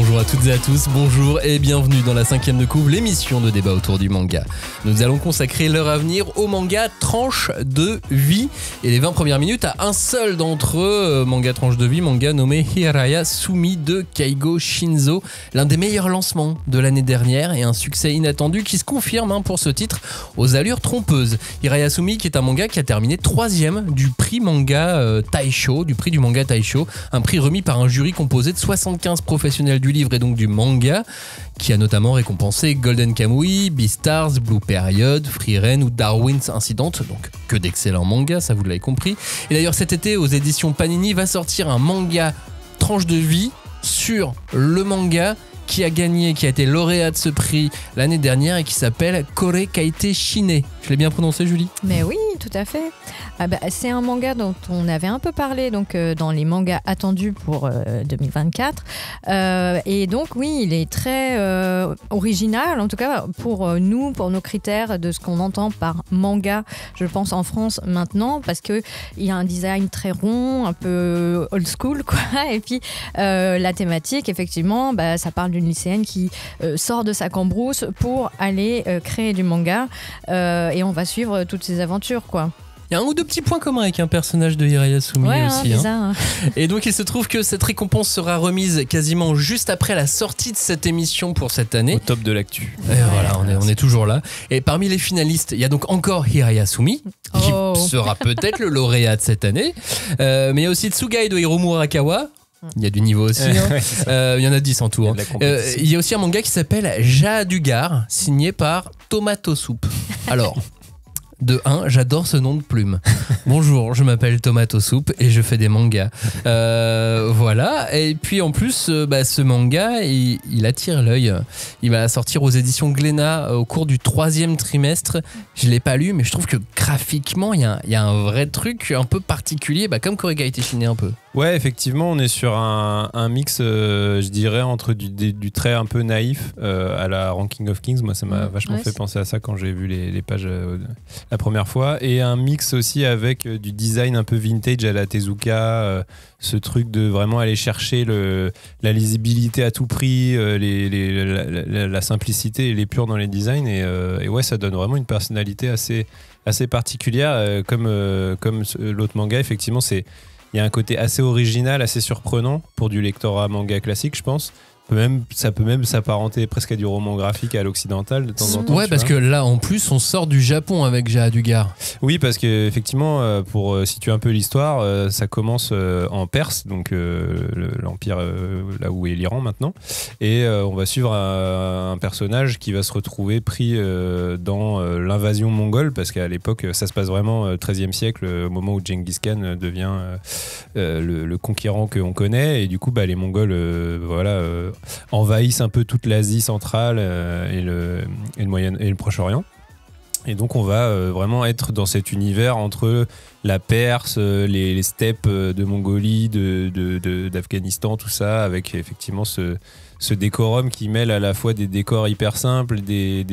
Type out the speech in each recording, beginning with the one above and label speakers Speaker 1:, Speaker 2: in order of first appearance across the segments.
Speaker 1: Bonjour à toutes et à tous, bonjour et bienvenue dans la 5e de couve, l'émission de débat autour du manga. Nous allons consacrer l'heure à venir au manga Tranche de vie et les 20 premières minutes à un seul d'entre eux, manga Tranche de vie, manga nommé Hiraya Sumi de Keigo Shinzo, l'un des meilleurs lancements de l'année dernière et un succès inattendu qui se confirme pour ce titre aux allures trompeuses. Hiraya Sumi qui est un manga qui a terminé 3e du prix manga Taisho, du prix du manga Taisho, un prix remis par un jury composé de 75 professionnels du livre et donc du manga, qui a notamment récompensé Golden Kamuy, Beastars, Blue Period, Frieren ou Darwin's Incident, donc que d'excellents mangas, ça vous l'avez compris. Et d'ailleurs cet été aux éditions Panini va sortir un manga Tranche de vie sur le manga qui a gagné, qui a été lauréat de ce prix l'année dernière et qui s'appelle Kore Kaite Shine. Je l'ai bien prononcé, Julie ?
Speaker 2: Mais oui, tout à fait. C'est un manga dont on avait un peu parlé dans les mangas attendus pour 2024. Et donc, oui, il est très original, en tout cas pour nous, pour nos critères de ce qu'on entend par manga, je pense en France maintenant, parce qu'il y a un design très rond, un peu old school, quoi. Et puis, la thématique, effectivement, ça parle d'une lycéenne qui sort de sa cambrousse pour aller créer du manga. Et on va suivre toutes ses aventures, quoi.
Speaker 1: Il y a un ou deux petits points communs avec un personnage de Hiraya Sumi aussi.
Speaker 2: Bizarre.
Speaker 1: Et donc il se trouve que cette récompense sera remise quasiment juste après la sortie de cette émission pour cette année.
Speaker 3: Au top de l'actu.
Speaker 1: Et voilà, on est toujours là. Et parmi les finalistes, il y a donc encore Hiraya Sumi, qui sera peut-être le lauréat de cette année. Mais il y a aussi Tsugai de Hiromu Arakawa. Il y a du niveau aussi. Il y en a 10 en tout. Il y a aussi un manga qui s'appelle Jaadugar, signé par Tomato Soup. Alors, de 1, j'adore ce nom de plume. Bonjour, je m'appelle Tomato Soup et je fais des mangas. Voilà. Et puis en plus, ce manga, il attire l'œil. Il va sortir aux éditions Glénat au cours du 3e trimestre. Je ne l'ai pas lu, mais je trouve que graphiquement, il y a un vrai truc un peu particulier, comme Kore Kaite Shine un peu.
Speaker 3: Ouais, effectivement, on est sur un mix, je dirais, entre du trait un peu naïf à la Ranking of Kings. Moi, ça m'a vachement fait penser à ça quand j'ai vu les pages la première fois. Et un mix aussi avec du design un peu vintage à la Tezuka, ce truc de vraiment aller chercher la lisibilité à tout prix, la simplicité et l'épure dans les designs. Et ouais, ça donne vraiment une personnalité assez particulière. Comme l'autre manga, effectivement, il y a un côté assez original, assez surprenant pour du lectorat manga classique, je pense. Ça peut même s'apparenter presque à du roman graphique à l'occidental de temps en temps.
Speaker 1: Ouais, parce que là, en plus, on sort du Japon avec Jaadugar.
Speaker 3: Oui, parce qu'effectivement, pour situer un peu l'histoire, ça commence en Perse, donc l'Empire, là où est l'Iran maintenant. Et on va suivre un personnage qui va se retrouver pris dans l'invasion mongole, parce qu'à l'époque, ça se passe vraiment 13e siècle, au moment où Genghis Khan devient le conquérant qu'on connaît. Et du coup, les Mongols, envahissent un peu toute l'Asie centrale et le Proche-Orient. Et donc on va vraiment être dans cet univers entre la Perse, les steppes de Mongolie, d'Afghanistan, tout ça, avec effectivement ce décorum qui mêle à la fois des décors hyper simples, des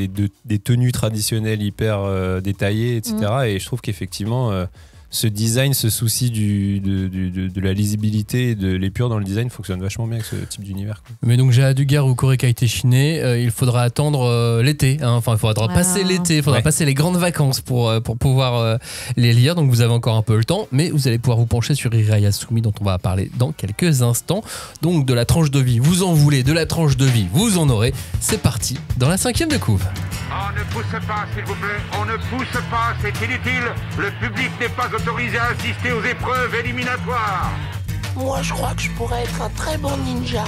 Speaker 3: tenues traditionnelles hyper détaillées, etc. Et je trouve qu'effectivement ce design, ce souci de la lisibilité et de l'épure dans le design fonctionne vachement bien avec ce type d'univers.
Speaker 1: Mais donc Jaadugar ou Kore Kaite Shine, il faudra attendre l'été. Il faudra passer l'été, il faudra passer les grandes vacances pour pouvoir les lire. Donc vous avez encore un peu le temps, mais vous allez pouvoir vous pencher sur Hiraya Sumi dont on va parler dans quelques instants. Donc de la tranche de vie, vous en voulez, de la tranche de vie, vous en aurez. C'est parti dans la 5e de couve.
Speaker 4: On ne pousse pas, s'il vous plaît. On ne pousse pas, c'est inutile. Le public n'est pas autorisé à assister aux épreuves éliminatoires.
Speaker 5: Moi, je crois que je pourrais être un très bon ninja.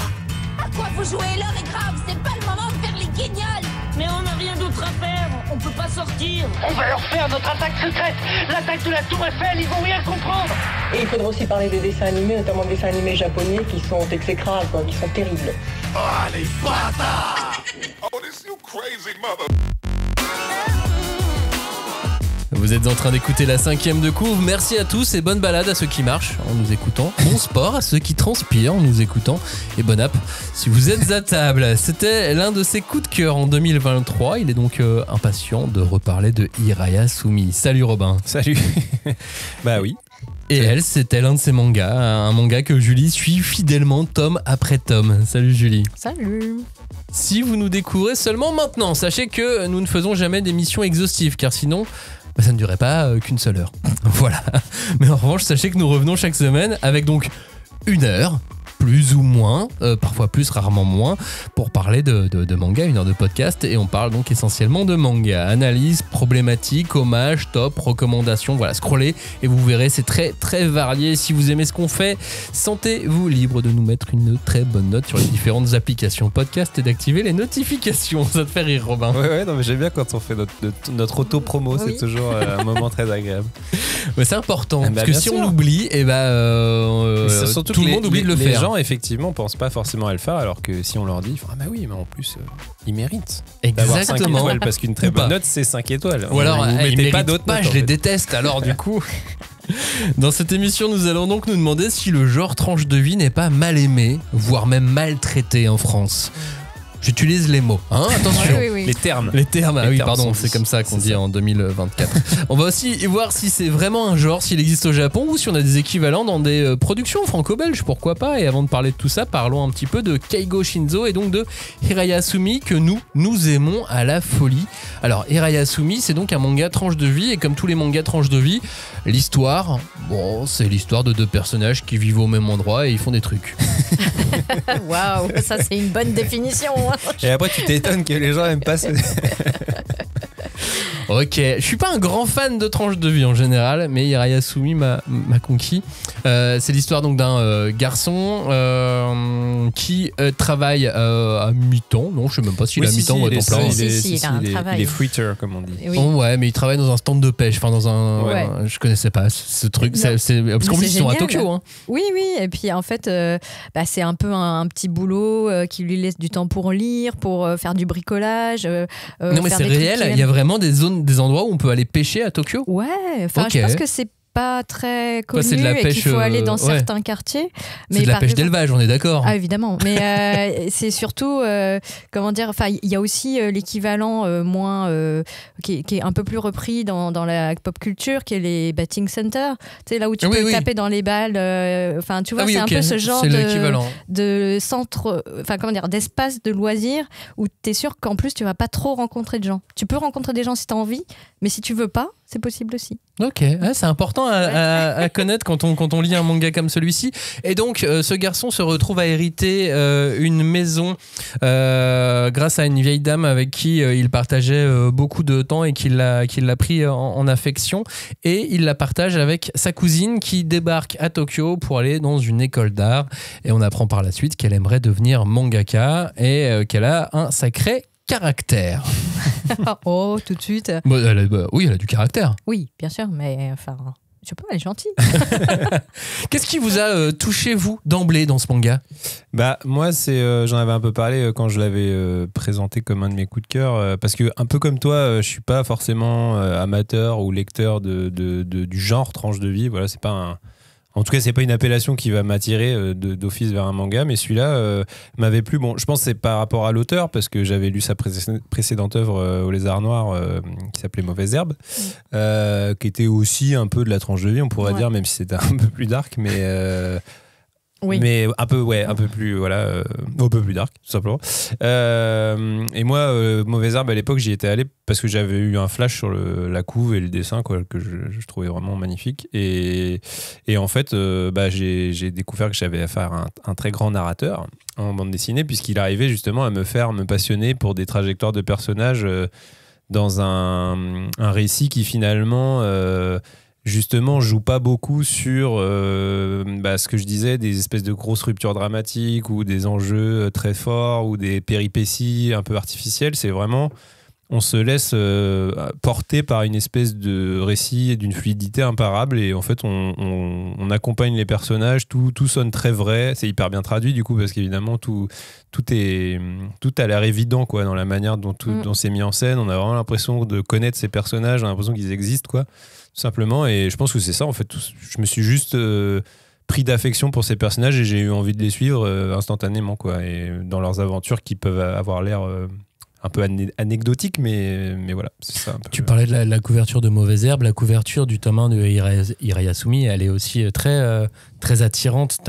Speaker 6: À quoi vous jouez? L'heure est grave, c'est pas le moment de faire les guignols. Mais on n'a rien d'autre à faire, on peut pas sortir.
Speaker 7: On va leur faire notre attaque secrète, l'attaque de la Tour Eiffel, ils vont rien comprendre.
Speaker 8: Et il faudra aussi parler des dessins animés, notamment des dessins animés japonais qui sont exécrables, qui sont terribles.
Speaker 4: Oh, les bâtards! Oh, this you crazy mother...
Speaker 1: Vous êtes en train d'écouter la 5e de couve. Merci à tous et bonne balade à ceux qui marchent en nous écoutant. Bon sport à ceux qui transpirent en nous écoutant. Et bonne app si vous êtes à table. C'était l'un de ses coups de cœur en 2023. Il est donc impatient de reparler de Hiraya Sumi. Salut Robin.
Speaker 3: Salut. Oui.
Speaker 1: Et elle, c'est un de ses mangas, un manga que Julie suit fidèlement tome après tome. Salut Julie.
Speaker 2: Salut.
Speaker 1: Si vous nous découvrez seulement maintenant, sachez que nous ne faisons jamais d'émissions exhaustives, car sinon, ça ne durerait pas qu'une seule heure. Voilà. Mais en revanche, sachez que nous revenons chaque semaine avec donc 1 heure, plus ou moins, parfois plus, rarement moins, pour parler de manga, 1 heure de podcast, et on parle donc essentiellement de manga. Analyse, problématiques, hommages, top, recommandations, voilà, scrollez et vous verrez, c'est très très varié. Si vous aimez ce qu'on fait, sentez-vous libre de nous mettre une très bonne note sur les différentes applications podcast et d'activer les notifications. Ça te fait rire, Robin?
Speaker 3: Ouais, non, mais j'aime bien quand on fait notre auto-promo, c'est toujours un moment très agréable.
Speaker 1: Mais c'est important, parce que si on l'oublie, tout le monde oublie de le faire.
Speaker 3: Les gens, effectivement, pensent pas forcément à le faire, alors que si on leur dit, ah bah oui, mais en plus, ils méritent d'avoir 5 étoiles, parce qu'une très bonne note, c'est 5 étoiles.
Speaker 1: Ou alors,
Speaker 3: vous mettez pas d'autres notes.
Speaker 1: Je les déteste, alors du coup... Dans cette émission, nous allons donc nous demander si le genre tranche de vie n'est pas mal aimé, voire même maltraité en France. J'utilise les mots, hein, attention.
Speaker 2: Oui.
Speaker 3: Les termes.
Speaker 1: Les termes,
Speaker 3: Les
Speaker 1: oui,
Speaker 3: termes
Speaker 1: pardon,
Speaker 3: sont
Speaker 1: c'est
Speaker 3: dits.
Speaker 1: comme ça qu'on
Speaker 3: C'est
Speaker 1: dit
Speaker 3: ça.
Speaker 1: en 2024. On va aussi voir si c'est vraiment un genre, s'il existe au Japon ou si on a des équivalents dans des productions franco-belges, pourquoi pas. Et avant de parler de tout ça, parlons un petit peu de Keigo Shinzo et donc de Hirayasumi que nous aimons à la folie. Alors, Hirayasumi, c'est donc un manga tranche de vie et comme tous les mangas tranche de vie, l'histoire, c'est l'histoire de 2 personnages qui vivent au même endroit et ils font des trucs.
Speaker 2: Waouh, ça c'est une bonne définition.
Speaker 3: Et après, tu t'étonnes que les gens aiment pas ce...
Speaker 1: Ok, je suis pas un grand fan de tranche de vie en général, mais Hirayasumi m'a conquis. C'est l'histoire donc d'un garçon qui travaille à mi-temps. Non, je sais même pas s'il est à mi-temps ou à temps plein.
Speaker 3: Il est fritter, comme on dit.
Speaker 2: Oui.
Speaker 1: Oh, ouais, mais il travaille dans un stand de pêche, enfin dans un.
Speaker 2: Ouais.
Speaker 1: Je connaissais pas ce truc.
Speaker 2: Non.
Speaker 1: Parce qu'en plus ils sont à
Speaker 2: génial.
Speaker 1: Tokyo. Hein.
Speaker 2: Oui, et puis en fait, c'est un peu un petit boulot qui lui laisse du temps pour lire, pour faire du bricolage.
Speaker 1: Non, mais c'est réel, il y a vraiment des endroits où on peut aller pêcher à Tokyo.
Speaker 2: Ouais, enfin,
Speaker 1: Ok.
Speaker 2: je pense que c'est pas très connu
Speaker 1: c'est de la
Speaker 2: et
Speaker 1: pêche,
Speaker 2: qu'il faut aller dans
Speaker 1: ouais.
Speaker 2: certains quartiers.
Speaker 1: C'est de la
Speaker 2: par
Speaker 1: pêche
Speaker 2: exemple-
Speaker 1: d'élevage, on est d'accord.
Speaker 2: Ah évidemment, mais c'est surtout comment dire. Enfin, il y a aussi l'équivalent moins qui est un peu plus repris dans la pop culture, qui est les betting centers. Tu sais là où tu peux taper dans les balles. Enfin, tu vois, c'est un peu ce genre
Speaker 1: c'est l'équivalent.
Speaker 2: de centre, enfin comment dire, d'espace de loisirs où tu es sûr qu'en plus tu vas pas trop rencontrer de gens. Tu peux rencontrer des gens si tu as envie, mais si tu veux pas, c'est possible aussi.
Speaker 1: Ok, ouais, c'est important à connaître quand on lit un manga comme celui-ci. Et donc, ce garçon se retrouve à hériter une maison grâce à une vieille dame avec qui il partageait beaucoup de temps et qui l'a pris en affection. Et il la partage avec sa cousine qui débarque à Tokyo pour aller dans une école d'art. Et on apprend par la suite qu'elle aimerait devenir mangaka et qu'elle a un sacré caractère.
Speaker 2: Oh, tout de suite.
Speaker 1: Oui, elle a du caractère.
Speaker 2: Oui, bien sûr, mais enfin, je sais pas, elle est gentille.
Speaker 1: Qu'est-ce qui vous a touché, vous, d'emblée dans ce manga?
Speaker 3: Bah, moi, j'en avais un peu parlé quand je l'avais présenté comme un de mes coups de cœur, parce que, un peu comme toi, je suis pas forcément amateur ou lecteur du genre tranche de vie. Voilà, c'est pas en tout cas, c'est pas une appellation qui va m'attirer d'office vers un manga, mais celui-là m'avait plu. Bon, je pense que c'est par rapport à l'auteur, parce que j'avais lu sa précédente œuvre au Lézard Noir, qui s'appelait Mauvaise Herbe, qui était aussi un peu de la tranche de vie, on pourrait dire, même si c'était un peu plus dark, mais...
Speaker 2: Oui.
Speaker 3: Mais un peu plus un peu plus dark tout simplement. Et moi, Mauvaise Herbe à l'époque, j'y étais allé parce que j'avais eu un flash sur la couve et le dessin que je trouvais vraiment magnifique. Et en fait, j'ai découvert que j'avais affaire à un très grand narrateur en bande dessinée, puisqu'il arrivait justement à me passionner pour des trajectoires de personnages dans un récit qui finalement justement joue pas beaucoup sur ce que je disais, des espèces de grosses ruptures dramatiques ou des enjeux très forts ou des péripéties un peu artificielles. C'est vraiment, on se laisse porter par une espèce de récit et d'une fluidité imparable, et en fait on accompagne les personnages, tout sonne très vrai, c'est hyper bien traduit du coup, parce qu'évidemment tout a l'air évident quoi, dans la manière dont c'est mis en scène. On a vraiment l'impression de connaître ces personnages, on a l'impression qu'ils existent quoi, tout simplement. Et je pense que c'est ça en fait. Je me suis juste pris d'affection pour ces personnages et j'ai eu envie de les suivre instantanément quoi, et dans leurs aventures qui peuvent avoir l'air un peu anecdotique, mais voilà, c'est ça. Un peu.
Speaker 1: Tu parlais de la couverture de Mauvaises Herbes, la couverture du tome 1 de Hirayasumi, elle est aussi très, très attirante.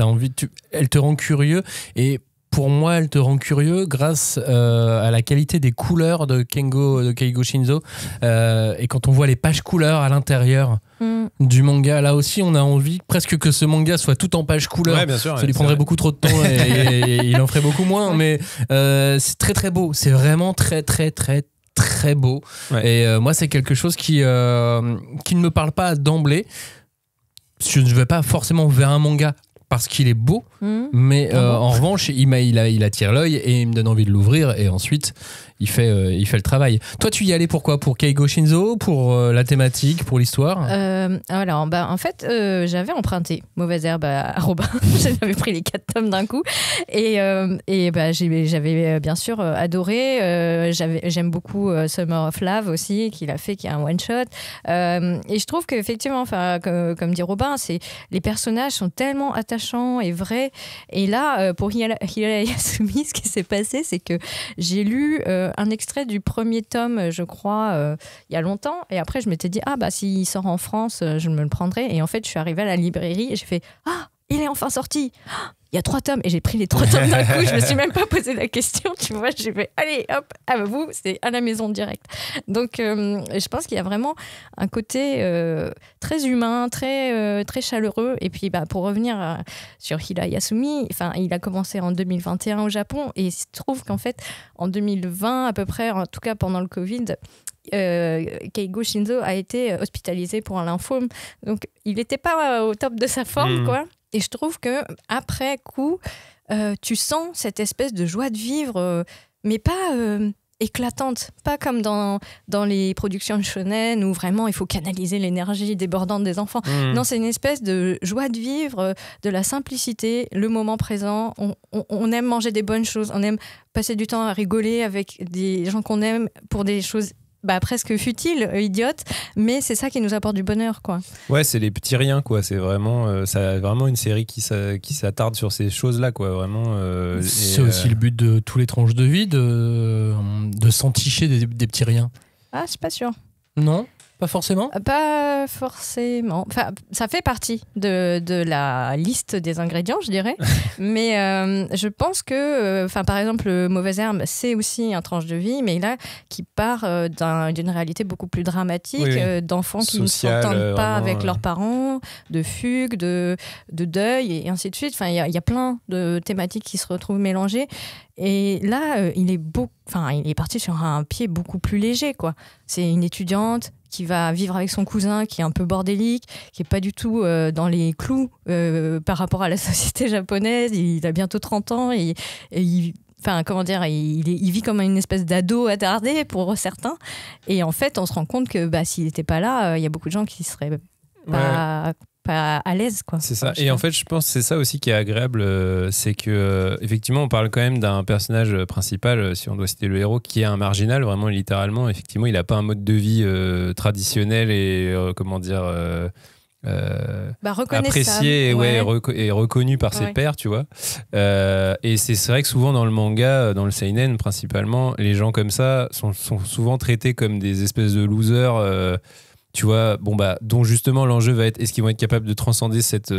Speaker 1: Elle te rend curieux, et pour moi, elle te rend curieux grâce à la qualité des couleurs de Keigo Shinzo. Et quand on voit les pages couleurs à l'intérieur du manga, là aussi, on a envie presque que ce manga soit tout en pages couleurs.
Speaker 3: Ouais, bien sûr,
Speaker 1: ça lui prendrait beaucoup trop de temps et il en ferait beaucoup moins. Mais c'est très très beau. C'est vraiment très très très très beau. Ouais. Et moi, c'est quelque chose qui ne me parle pas d'emblée. Je ne vais pas forcément vers un manga parce qu'il est beau, mais en revanche, il attire l'œil et il me donne envie de l'ouvrir, et ensuite il fait le travail. Toi, tu y allais pourquoi ? Pour Keigo Shinzo, pour la thématique, pour l'histoire ?
Speaker 2: Alors, en fait, j'avais emprunté Mauvaises Herbes à Robin. J'avais pris les 4 tomes d'un coup, et j'avais bien sûr adoré. J'aime beaucoup Summer of Love aussi, qu'il a fait, qui est un one shot. Et je trouve qu'effectivement, comme dit Robin, les personnages sont tellement attachants et vrais. Et là, pour Hirayasumi, ce qui s'est passé, c'est que j'ai lu un extrait du premier tome, je crois, il y a longtemps, et après je m'étais dit s'il sort en France, je me le prendrai, et en fait je suis arrivée à la librairie et j'ai fait il est enfin sorti, il y a 3 tomes, et j'ai pris les 3 tomes d'un coup. Je me suis même pas posé la question, tu vois. J'ai fait allez hop, vous, c'est à la maison direct. Donc je pense qu'il y a vraiment un côté très humain, très très chaleureux. Et puis pour revenir sur Hirayasumi, il a commencé en 2021 au Japon, et il se trouve qu'en fait en 2020 à peu près, en tout cas pendant le Covid, Keigo Shinzo a été hospitalisé pour un lymphome, donc il n'était pas au top de sa forme, quoi. Et je trouve que après coup, tu sens cette espèce de joie de vivre, mais pas éclatante, pas comme dans les productions shonen où vraiment il faut canaliser l'énergie débordante des enfants. Non, c'est une espèce de joie de vivre, de la simplicité, le moment présent. On aime manger des bonnes choses, on aime passer du temps à rigoler avec des gens qu'on aime pour des choses presque futile, idiote, mais c'est ça qui nous apporte du bonheur, quoi. Ouais,
Speaker 3: c'est les petits riens, quoi. C'est vraiment, ça, vraiment une série qui s'attarde sur ces choses-là, quoi. Vraiment.
Speaker 1: C'est aussi le but de tous les tranches de vie, de s'enticher des petits riens.
Speaker 2: Ah, je suis pas sûre.
Speaker 1: Non ? Pas forcément ?
Speaker 2: Pas forcément. Enfin, ça fait partie de la liste des ingrédients, je dirais. Mais je pense que, par exemple, Mauvaises Herbes, c'est aussi un tranche de vie, mais là, qui part d'une réalité beaucoup plus dramatique, d'enfants qui ne s'entendent pas avec leurs parents, de fugue, de deuil, et ainsi de suite. Enfin, il y a plein de thématiques qui se retrouvent mélangées. Et là, il est parti sur un pied beaucoup plus léger, quoi. C'est une étudiante qui va vivre avec son cousin, qui est un peu bordélique, qui est pas du tout dans les clous par rapport à la société japonaise. Il a bientôt 30 ans et il vit comme une espèce d'ado attardé pour certains. Et en fait, on se rend compte que s'il n'était pas là, il y a beaucoup de gens qui seraient pas à l'aise, quoi.
Speaker 3: C'est ça. Et en fait, je pense que c'est ça aussi qui est agréable, c'est que effectivement, on parle quand même d'un personnage principal, si on doit citer le héros, qui est un marginal, vraiment littéralement. Effectivement, il n'a pas un mode de vie traditionnel et apprécié et reconnu par ses pairs, tu vois. Et c'est vrai que souvent dans le manga, dans le seinen principalement, les gens comme ça sont souvent traités comme des espèces de losers. Tu vois, dont justement l'enjeu va être, est-ce qu'ils vont être capables de transcender cette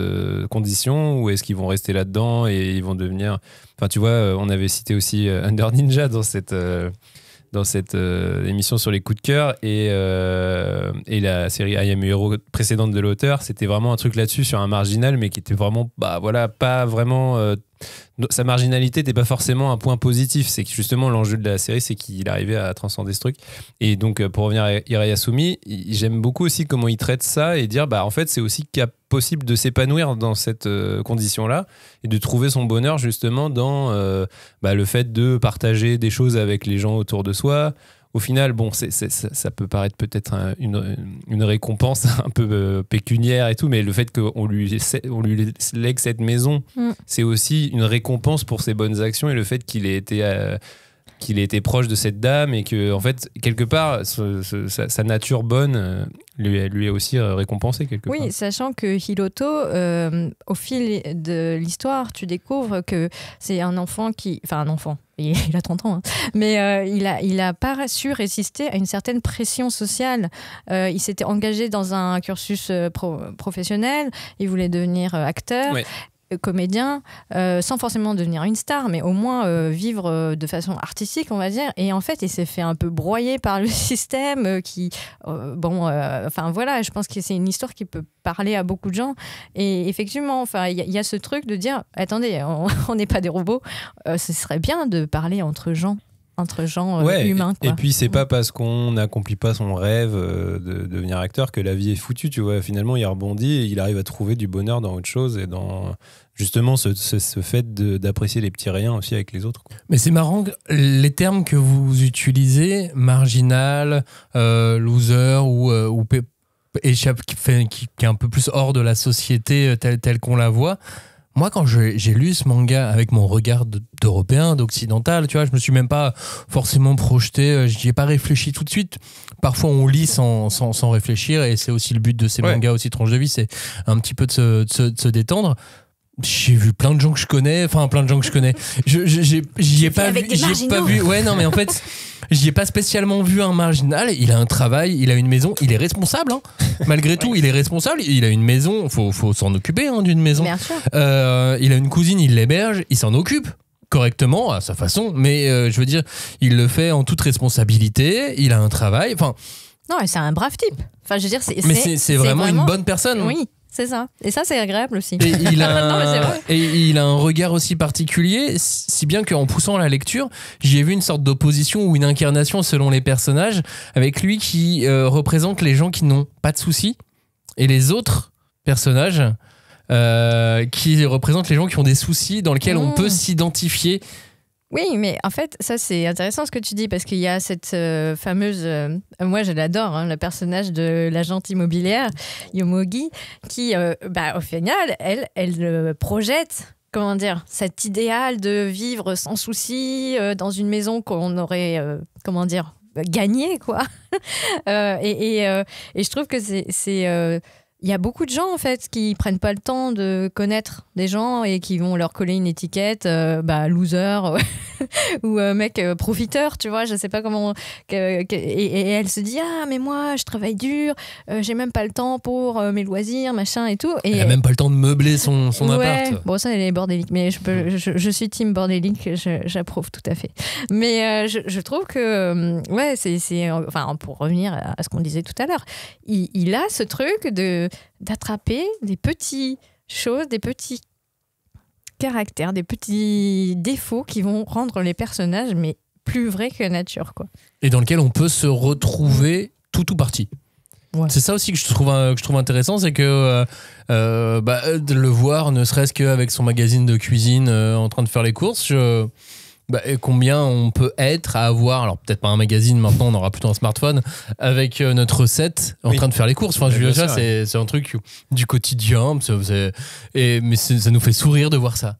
Speaker 3: condition, ou est-ce qu'ils vont rester là-dedans et ils vont devenir... Enfin, tu vois, on avait cité aussi Under Ninja dans cette émission sur les coups de cœur, et la série I Am Hero précédente de l'auteur, c'était vraiment un truc là-dessus, sur un marginal, mais qui était vraiment, pas vraiment... sa marginalité n'était pas forcément un point positif. C'est que justement l'enjeu de la série, c'est qu'il arrivait à transcender ce truc. Et donc pour revenir à Hirayasumi, j'aime beaucoup aussi comment il traite ça, et dire en fait c'est aussi possible de s'épanouir dans cette condition-là, et de trouver son bonheur justement dans le fait de partager des choses avec les gens autour de soi. Au final, ça peut paraître peut-être une récompense un peu pécuniaire et tout, mais le fait qu'on lui lègue cette maison, c'est aussi une récompense pour ses bonnes actions, et le fait qu'il ait été qu'il était proche de cette dame et que, en fait, quelque part, sa nature bonne lui est aussi récompensée quelque part.
Speaker 2: Oui, sachant que Hiroto, au fil de l'histoire, tu découvres que c'est un enfant enfin un enfant, il a 30 ans, hein, mais il a pas su résister à une certaine pression sociale. Il s'était engagé dans un cursus professionnel, il voulait devenir acteur. Ouais. Comédien, sans forcément devenir une star, mais au moins vivre de façon artistique, on va dire. Et en fait, il s'est fait un peu broyer par le système enfin voilà, je pense que c'est une histoire qui peut parler à beaucoup de gens. Et effectivement, enfin, il y a ce truc de dire, attendez, on n'est pas des robots, ce serait bien de parler entre gens humains. Quoi.
Speaker 3: Et puis, c'est pas parce qu'on n'accomplit pas son rêve de devenir acteur que la vie est foutue, tu vois. Finalement, il rebondit et il arrive à trouver du bonheur dans autre chose et dans justement ce fait d'apprécier les petits riens aussi avec les autres. Quoi.
Speaker 1: Mais c'est marrant, les termes que vous utilisez, marginal, loser ou échappe, qui est un peu plus hors de la société telle qu'on la voit. Moi, quand j'ai lu ce manga avec mon regard d'Européen, d'occidental, tu vois, je me suis même pas forcément projeté, j'y ai pas réfléchi tout de suite. Parfois, on lit sans réfléchir, et c'est aussi le but de ces mangas aussi tranche de vie, c'est un petit peu de se détendre. J'ai vu plein de gens que je connais, j'y ai pas vu. Ouais, non, mais en fait, j'y ai pas spécialement vu un marginal. Il a un travail, il a une maison, il est responsable. Hein. Malgré tout, il est responsable. Il a une maison, faut s'en occuper d'une maison.
Speaker 2: Bien sûr.
Speaker 1: Il a une cousine, il l'héberge, il s'en occupe correctement à sa façon. Mais je veux dire, il le fait en toute responsabilité. Il a un travail. Enfin.
Speaker 2: Non, c'est un brave type. Enfin, je veux dire,
Speaker 1: c'est vraiment une bonne personne.
Speaker 2: Oui. C'est ça. Et ça, c'est agréable aussi.
Speaker 1: Et il a un regard aussi particulier, si bien qu'en poussant la lecture, j'ai vu une sorte d'opposition ou une incarnation selon les personnages, avec lui qui représente les gens qui n'ont pas de soucis, et les autres personnages qui représentent les gens qui ont des soucis, dans lesquels on peut s'identifier.
Speaker 2: Oui, mais en fait, ça c'est intéressant ce que tu dis, parce qu'il y a cette fameuse, moi je l'adore, hein, le personnage de l'agente immobilière, Yomogi, qui au final, elle projette, comment dire, cet idéal de vivre sans souci dans une maison qu'on aurait, gagné, quoi. Et je trouve que c'est il y a beaucoup de gens en fait qui prennent pas le temps de connaître des gens et qui vont leur coller une étiquette loser ou mec profiteur, tu vois, je sais pas comment et elle se dit mais moi je travaille dur, j'ai même pas le temps pour mes loisirs, machin et tout, et
Speaker 1: elle a même pas le temps de meubler son appart.
Speaker 2: Bon, ça elle est bordélique, mais je suis team bordélique, j'approuve tout à fait, mais je trouve que c'est enfin, pour revenir à ce qu'on disait tout à l'heure, il a ce truc d'attraper des petites choses, des petits caractères, des petits défauts qui vont rendre les personnages mais plus vrais que nature, quoi.
Speaker 1: Et dans lequel on peut se retrouver tout ou partie. Ouais. C'est ça aussi que je trouve intéressant, c'est que de le voir, ne serait-ce qu'avec son magazine de cuisine en train de faire les courses, combien on peut être à avoir, alors peut-être pas un magazine maintenant, on aura plutôt un smartphone avec notre recette en train de faire les courses. Enfin, je veux dire, c'est un truc du quotidien, mais ça nous fait sourire de voir ça.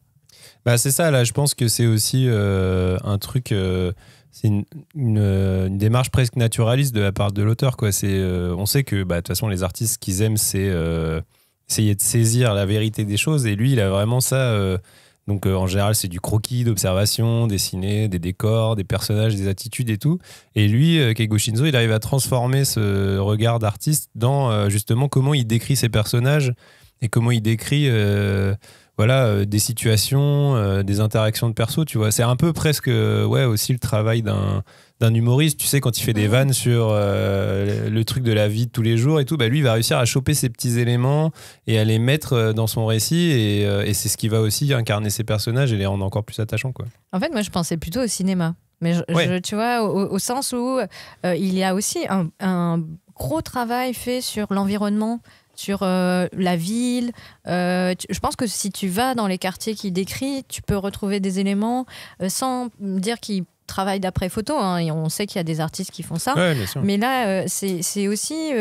Speaker 3: C'est ça, là, je pense que c'est aussi un truc, c'est une démarche presque naturaliste de la part de l'auteur, quoi. On sait que de toute façon, les artistes, ce qu'ils aiment, c'est essayer de saisir la vérité des choses, et lui, il a vraiment ça. Donc en général, c'est du croquis, d'observation, dessiner des décors, des personnages, des attitudes et tout. Et lui, Keigo Shinzo, il arrive à transformer ce regard d'artiste dans justement comment il décrit ses personnages et comment il décrit des situations, des interactions de perso, tu vois. C'est un peu presque aussi le travail d'un humoriste, tu sais, quand il fait des vannes sur le truc de la vie de tous les jours et tout, lui il va réussir à choper ces petits éléments et à les mettre dans son récit, et c'est ce qui va aussi incarner ses personnages et les rendre encore plus attachants, quoi.
Speaker 2: En fait, moi je pensais plutôt au cinéma, mais tu vois, au sens où il y a aussi un gros travail fait sur l'environnement, sur la ville. Je pense que si tu vas dans les quartiers qu'il décrit, tu peux retrouver des éléments sans dire qu'il travail d'après photo, hein, et on sait qu'il y a des artistes qui font ça.
Speaker 3: Ouais, bien sûr.
Speaker 2: Mais là, c'est aussi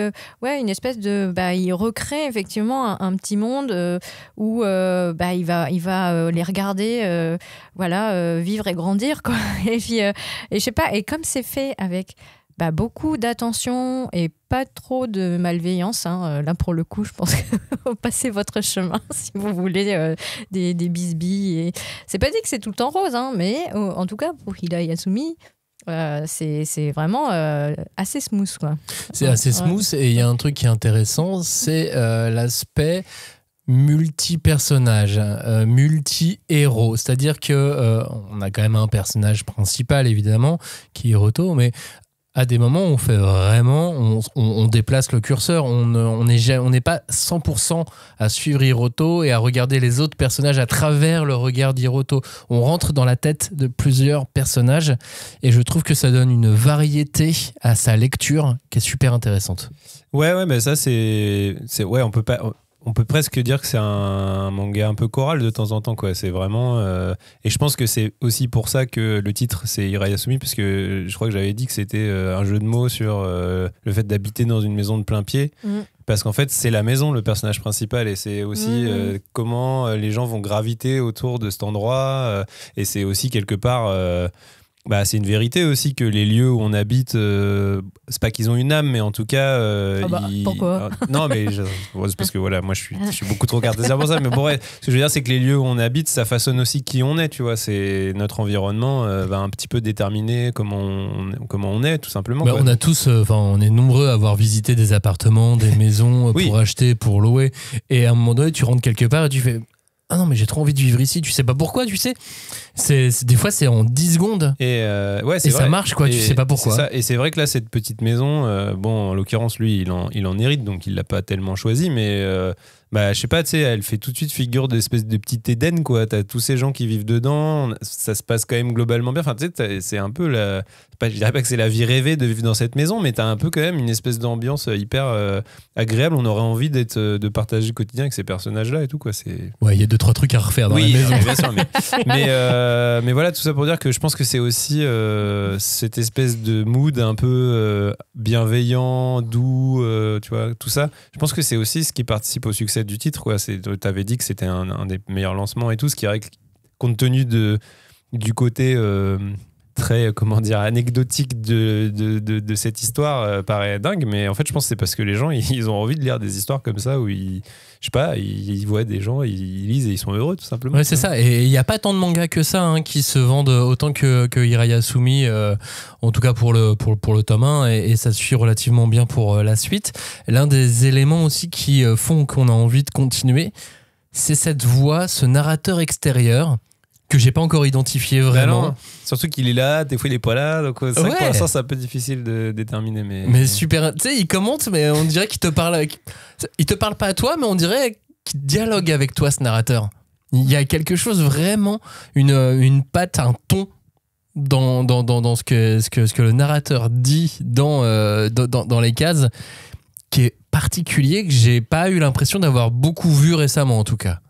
Speaker 2: une espèce de... il recrée effectivement un petit monde où il va les regarder vivre et grandir, quoi. Et puis, et je sais pas, et comme c'est fait avec beaucoup d'attention et pas trop de malveillance, hein, là pour le coup, je pense que vous passez votre chemin si vous voulez des bisbilles. Et... C'est pas dit que c'est tout le temps rose, hein, mais en tout cas, pour Hilary Hasumi, c'est vraiment assez smooth, quoi.
Speaker 1: C'est assez smooth, et il y a un truc qui est intéressant, c'est l'aspect multi-personnage, multi-héros. C'est-à-dire que on a quand même un personnage principal, évidemment, qui est Hiroto, mais à des moments, on fait vraiment, on déplace le curseur, on n'est pas 100% à suivre Hiroto et à regarder les autres personnages à travers le regard d'Hiroto. On rentre dans la tête de plusieurs personnages, et je trouve que ça donne une variété à sa lecture qui est super intéressante.
Speaker 3: Ouais, mais ça c'est on peut presque dire que c'est un manga un peu choral de temps en temps, quoi. C'est vraiment et je pense que c'est aussi pour ça que le titre c'est Hilary Hasumi, parce que je crois que j'avais dit que c'était un jeu de mots sur le fait d'habiter dans une maison de plein pied, parce qu'en fait c'est la maison le personnage principal, et c'est aussi comment les gens vont graviter autour de cet endroit, et c'est aussi quelque part c'est une vérité aussi que les lieux où on habite, c'est pas qu'ils ont une âme, mais en tout cas
Speaker 2: pourquoi
Speaker 3: non, mais c'est parce que voilà, moi je suis beaucoup trop cartésien pour ça, mais bon, ce que je veux dire, c'est que les lieux où on habite, ça façonne aussi qui on est, tu vois. C'est notre environnement va un petit peu déterminer comment on est, tout simplement, quoi.
Speaker 1: On a tous, on est nombreux à avoir visité des appartements, des maisons pour acheter, pour louer, et à un moment donné tu rentres quelque part et tu fais: ah non, mais j'ai trop envie de vivre ici, tu sais pas pourquoi, tu sais. Des fois, c'est en 10 secondes.
Speaker 3: Et
Speaker 1: ça marche, quoi, tu sais pas pourquoi.
Speaker 3: Ça. Et c'est vrai que là, cette petite maison, en l'occurrence, lui, il en hérite, donc il l'a pas tellement choisi, mais je sais pas, tu sais, elle fait tout de suite figure d'espèce de petit Éden, quoi. T'as tous ces gens qui vivent dedans, ça se passe quand même globalement bien. Enfin, tu sais, c'est un peu je dirais pas que c'est la vie rêvée de vivre dans cette maison, mais t'as un peu quand même une espèce d'ambiance hyper agréable. On aurait envie de partager le quotidien avec ces personnages-là et tout, quoi.
Speaker 1: Ouais, il y a 2-3 trucs à refaire dans la maison.
Speaker 3: Bien sûr, mais voilà, tout ça pour dire que je pense que c'est aussi cette espèce de mood un peu bienveillant, doux, tu vois, tout ça. Je pense que c'est aussi ce qui participe au succès du titre, quoi. T'avais dit que c'était un des meilleurs lancements et tout, ce qui est compte tenu du côté très, comment dire, anecdotique de cette histoire, paraît dingue, mais en fait je pense que c'est parce que les gens ils ont envie de lire des histoires comme ça où ils voient des gens, ils lisent et ils sont heureux, tout simplement.
Speaker 1: Ouais, c'est ça, et il n'y a pas tant de mangas que ça, hein, qui se vendent autant que Hilary Hasumi, en tout cas pour le tome 1, et ça suit relativement bien pour la suite. L'un des éléments aussi qui font qu'on a envie de continuer, c'est cette voix, ce narrateur extérieur que j'ai pas encore identifié vraiment.
Speaker 3: Non. Surtout qu'il est là, des fois il est pas là, donc c'est vrai que pour l'instant c'est un peu difficile de déterminer.
Speaker 1: Mais super, tu sais, il commente, mais on dirait qu'il te parle. Il te parle pas à toi, mais on dirait qu'il dialogue avec toi, ce narrateur. Il y a quelque chose vraiment, une patte, un ton dans ce que le narrateur dit dans les cases, qui est particulier, que j'ai pas eu l'impression d'avoir beaucoup vu récemment, en tout cas.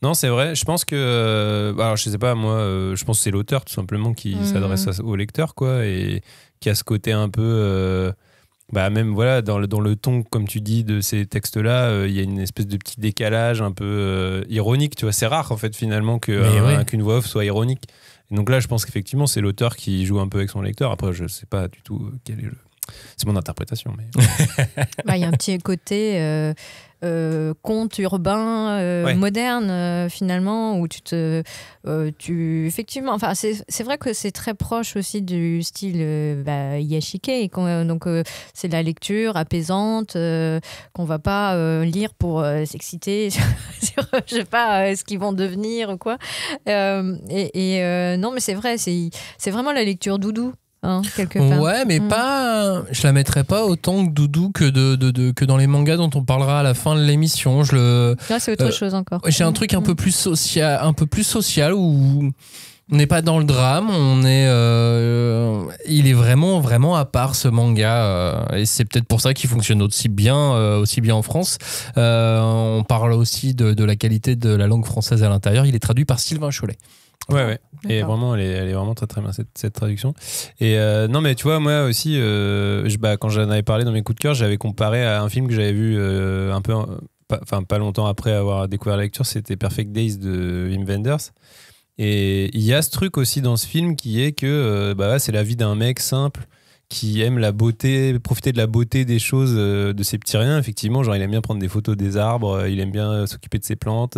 Speaker 3: Non, c'est vrai. Je pense que... alors, je sais pas, moi, je pense que c'est l'auteur, tout simplement, qui s'adresse au lecteur, quoi, et qui a ce côté un peu... même, voilà, dans le ton, comme tu dis, de ces textes-là, il y a une espèce de petit décalage un peu ironique, tu vois. C'est rare, en fait, finalement, qu'une voix off soit ironique. Et donc là, je pense qu'effectivement, c'est l'auteur qui joue un peu avec son lecteur. Après, je sais pas du tout quel est le... C'est mon interprétation, mais...
Speaker 2: Il y a un petit côté... conte urbain moderne finalement, où effectivement, enfin c'est vrai que c'est très proche aussi du style Yashike, donc c'est de la lecture apaisante qu'on va pas lire pour s'exciter sur je sais pas ce qu'ils vont devenir ou quoi, non, mais c'est vrai, c'est vraiment la lecture doudou. Quelque part.
Speaker 1: Ouais, mais pas. Je la mettrais pas autant que doudou que dans les mangas dont on parlera à la fin de l'émission.
Speaker 2: Là, c'est autre chose encore.
Speaker 1: J'ai un truc un peu plus social où on n'est pas dans le drame. Il est vraiment vraiment à part, ce manga, et c'est peut-être pour ça qu'il fonctionne aussi bien en France. On parle aussi de la qualité de la langue française à l'intérieur. Il est traduit par Sylvain Cholet.
Speaker 3: Ouais. Et vraiment, elle est vraiment très très bien cette traduction. Et non, mais tu vois, moi aussi, quand j'en avais parlé dans mes coups de cœur, j'avais comparé à un film que j'avais vu un peu, pas longtemps après avoir découvert la lecture, c'était Perfect Days de Wim Wenders. Et il y a ce truc aussi dans ce film qui est que c'est la vie d'un mec simple qui aime la beauté, profiter de la beauté des choses, de ses petits riens. Effectivement, genre il aime bien prendre des photos des arbres, il aime bien s'occuper de ses plantes,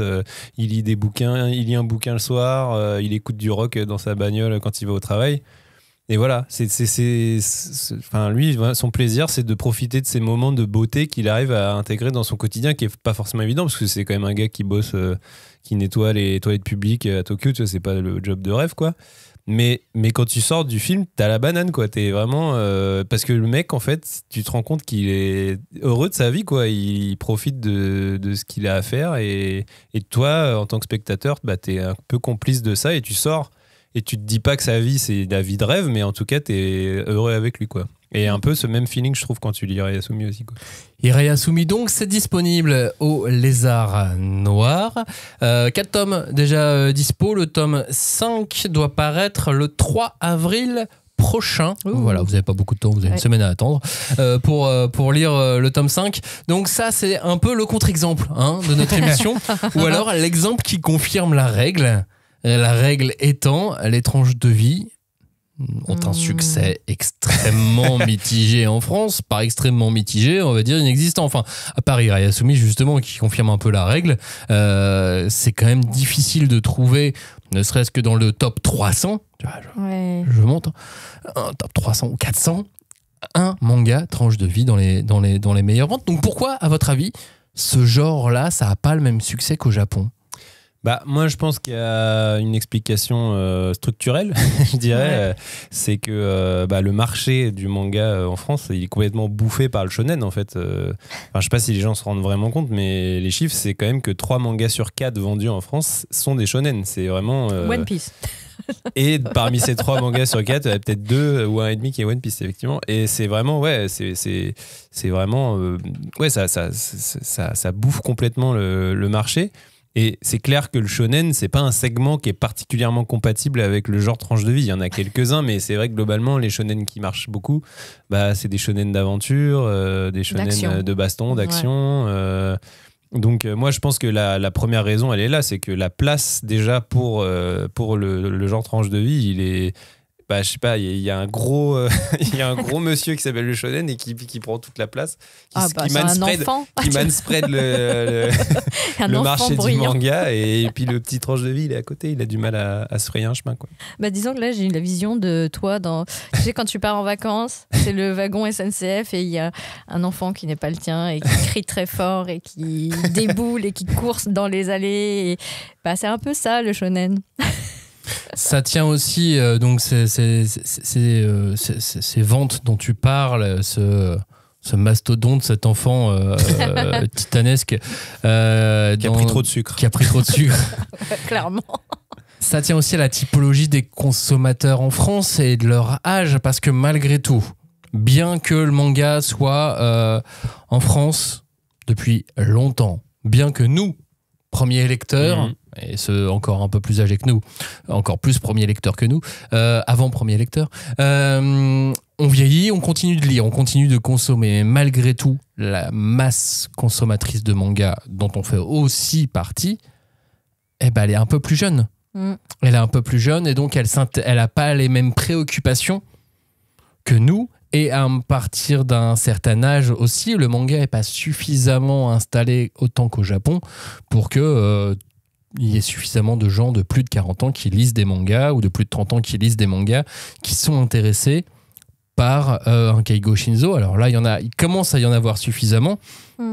Speaker 3: il lit des bouquins, il lit un bouquin le soir, il écoute du rock dans sa bagnole quand il va au travail. Et voilà, lui, son plaisir, c'est de profiter de ces moments de beauté qu'il arrive à intégrer dans son quotidien, qui est pas forcément évident, parce que c'est quand même un gars qui bosse, qui nettoie les toilettes publiques à Tokyo, tu vois, c'est pas le job de rêve, quoi. Mais quand tu sors du film, t'as la banane, quoi. T'es vraiment parce que le mec, en fait, tu te rends compte qu'il est heureux de sa vie, quoi. Il profite de ce qu'il a à faire et toi, en tant que spectateur, t'es un peu complice de ça et tu sors et tu te dis pas que sa vie c'est la vie de rêve, mais en tout cas t'es heureux avec lui, quoi. Et un peu ce même feeling, je trouve, quand tu lis Irayasumi aussi, quoi.
Speaker 1: Irayasumi, donc, c'est disponible au Lézard Noir. 4 tomes déjà dispo. Le tome 5 doit paraître le 3 avril prochain. Voilà, vous n'avez pas beaucoup de temps, vous avez une semaine à attendre pour lire le tome 5. Donc ça, c'est un peu le contre-exemple de notre émission. Ou alors l'exemple qui confirme la règle. La règle étant, les tranches de vie ont un succès extrêmement mitigé en France. Par extrêmement mitigé, on va dire inexistant. Enfin, à part Irayasumi, justement, qui confirme un peu la règle, c'est quand même difficile de trouver, ne serait-ce que dans le top 300, tu vois, je monte, un top 300 ou 400, un manga tranche de vie dans les meilleures ventes. Donc pourquoi, à votre avis, ce genre-là, ça n'a pas le même succès qu'au Japon ?
Speaker 3: Moi, je pense qu'il y a une explication structurelle, je dirais. C'est que le marché du manga en France, il est complètement bouffé par le shonen, en fait. Je sais pas si les gens se rendent vraiment compte, mais les chiffres, c'est quand même que 3 mangas sur 4 vendus en France sont des shonen. C'est vraiment...
Speaker 2: One Piece.
Speaker 3: Et parmi ces 3 mangas sur 4, il y a peut-être 2 ou 1,5 qui est One Piece, effectivement. Et c'est vraiment, c'est vraiment... ça bouffe complètement le marché. Et c'est clair que le shonen, c'est pas un segment qui est particulièrement compatible avec le genre tranche de vie. Il y en a quelques-uns, mais c'est vrai que globalement, les shonen qui marchent beaucoup, c'est des shonen d'aventure, des shonen de baston, d'action. Donc moi, je pense que la première raison, elle est là, c'est que la place déjà pour le genre tranche de vie, il est... je sais pas, il y a un gros monsieur qui s'appelle le shonen et qui prend toute la place, qui manspread le marché du manga, et puis le petit tranche de vie, il est à côté, il a du mal à se frayer un chemin, quoi.
Speaker 2: Disons que là, j'ai la vision de toi tu sais, quand tu pars en vacances, c'est le wagon SNCF et il y a un enfant qui n'est pas le tien et qui crie très fort et qui déboule et qui course dans les allées. C'est un peu ça, le shonen.
Speaker 1: Ça tient aussi, donc ces ventes dont tu parles, ce mastodonte, cet enfant titanesque
Speaker 3: qui a pris trop de sucre.
Speaker 2: Clairement.
Speaker 1: Ça tient aussi à la typologie des consommateurs en France et de leur âge, parce que malgré tout, bien que le manga soit en France depuis longtemps, bien que nous, premiers lecteurs, et ceux encore un peu plus âgés que nous, encore plus premiers lecteurs que nous, avant premiers lecteurs, on vieillit, on continue de lire, on continue de consommer. Mais malgré tout, la masse consommatrice de manga dont on fait aussi partie, elle est un peu plus jeune. Elle est un peu plus jeune et donc elle n'a pas les mêmes préoccupations que nous. Et à partir d'un certain âge aussi, le manga n'est pas suffisamment installé autant qu'au Japon pour que il y ait suffisamment de gens de plus de 40 ans qui lisent des mangas ou de plus de 30 ans qui lisent des mangas, qui sont intéressés par un Keigo Shinzo. Alors là, il commence à y en avoir suffisamment,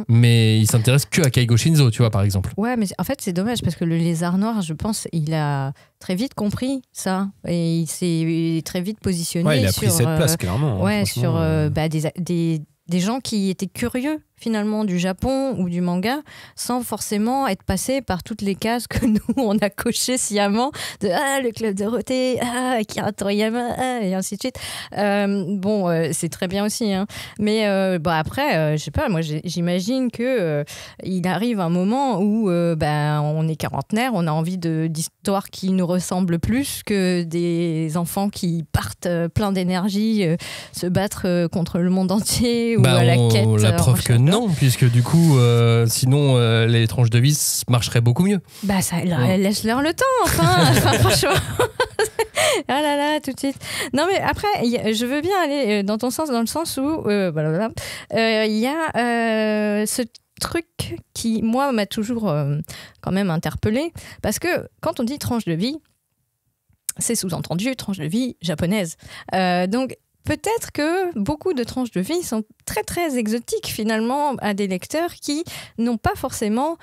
Speaker 1: mais il s'intéresse que à Keigo Shinzo, tu vois, par exemple.
Speaker 2: Ouais, mais en fait, c'est dommage parce que le Lézard Noir, je pense, il a très vite compris ça et il s'est très vite positionné
Speaker 3: il a pris cette place, clairement.
Speaker 2: Sur des gens qui étaient curieux finalement du Japon ou du manga sans forcément être passé par toutes les cases que nous on a cochées sciemment de le club Dorothée, Akira Toriyama, et ainsi de suite. C'est très bien aussi, hein. Mais après, je sais pas, moi j'imagine que il arrive un moment où on est quarantenaire, on a envie d'histoires qui nous ressemblent plus que des enfants qui partent plein d'énergie se battre contre le monde entier ou à la quête.
Speaker 1: La preuve que non, puisque du coup, sinon les tranches de vie marcheraient beaucoup mieux.
Speaker 2: Laisse-leur le temps, enfin franchement. Ah là là, tout de suite. Non mais après, je veux bien aller dans ton sens, dans le sens où il y a ce truc qui, moi, m'a toujours quand même interpellée, parce que quand on dit tranche de vie, c'est sous-entendu tranche de vie japonaise. Donc, peut-être que beaucoup de tranches de vie sont très très exotiques finalement à des lecteurs qui n'ont pas forcément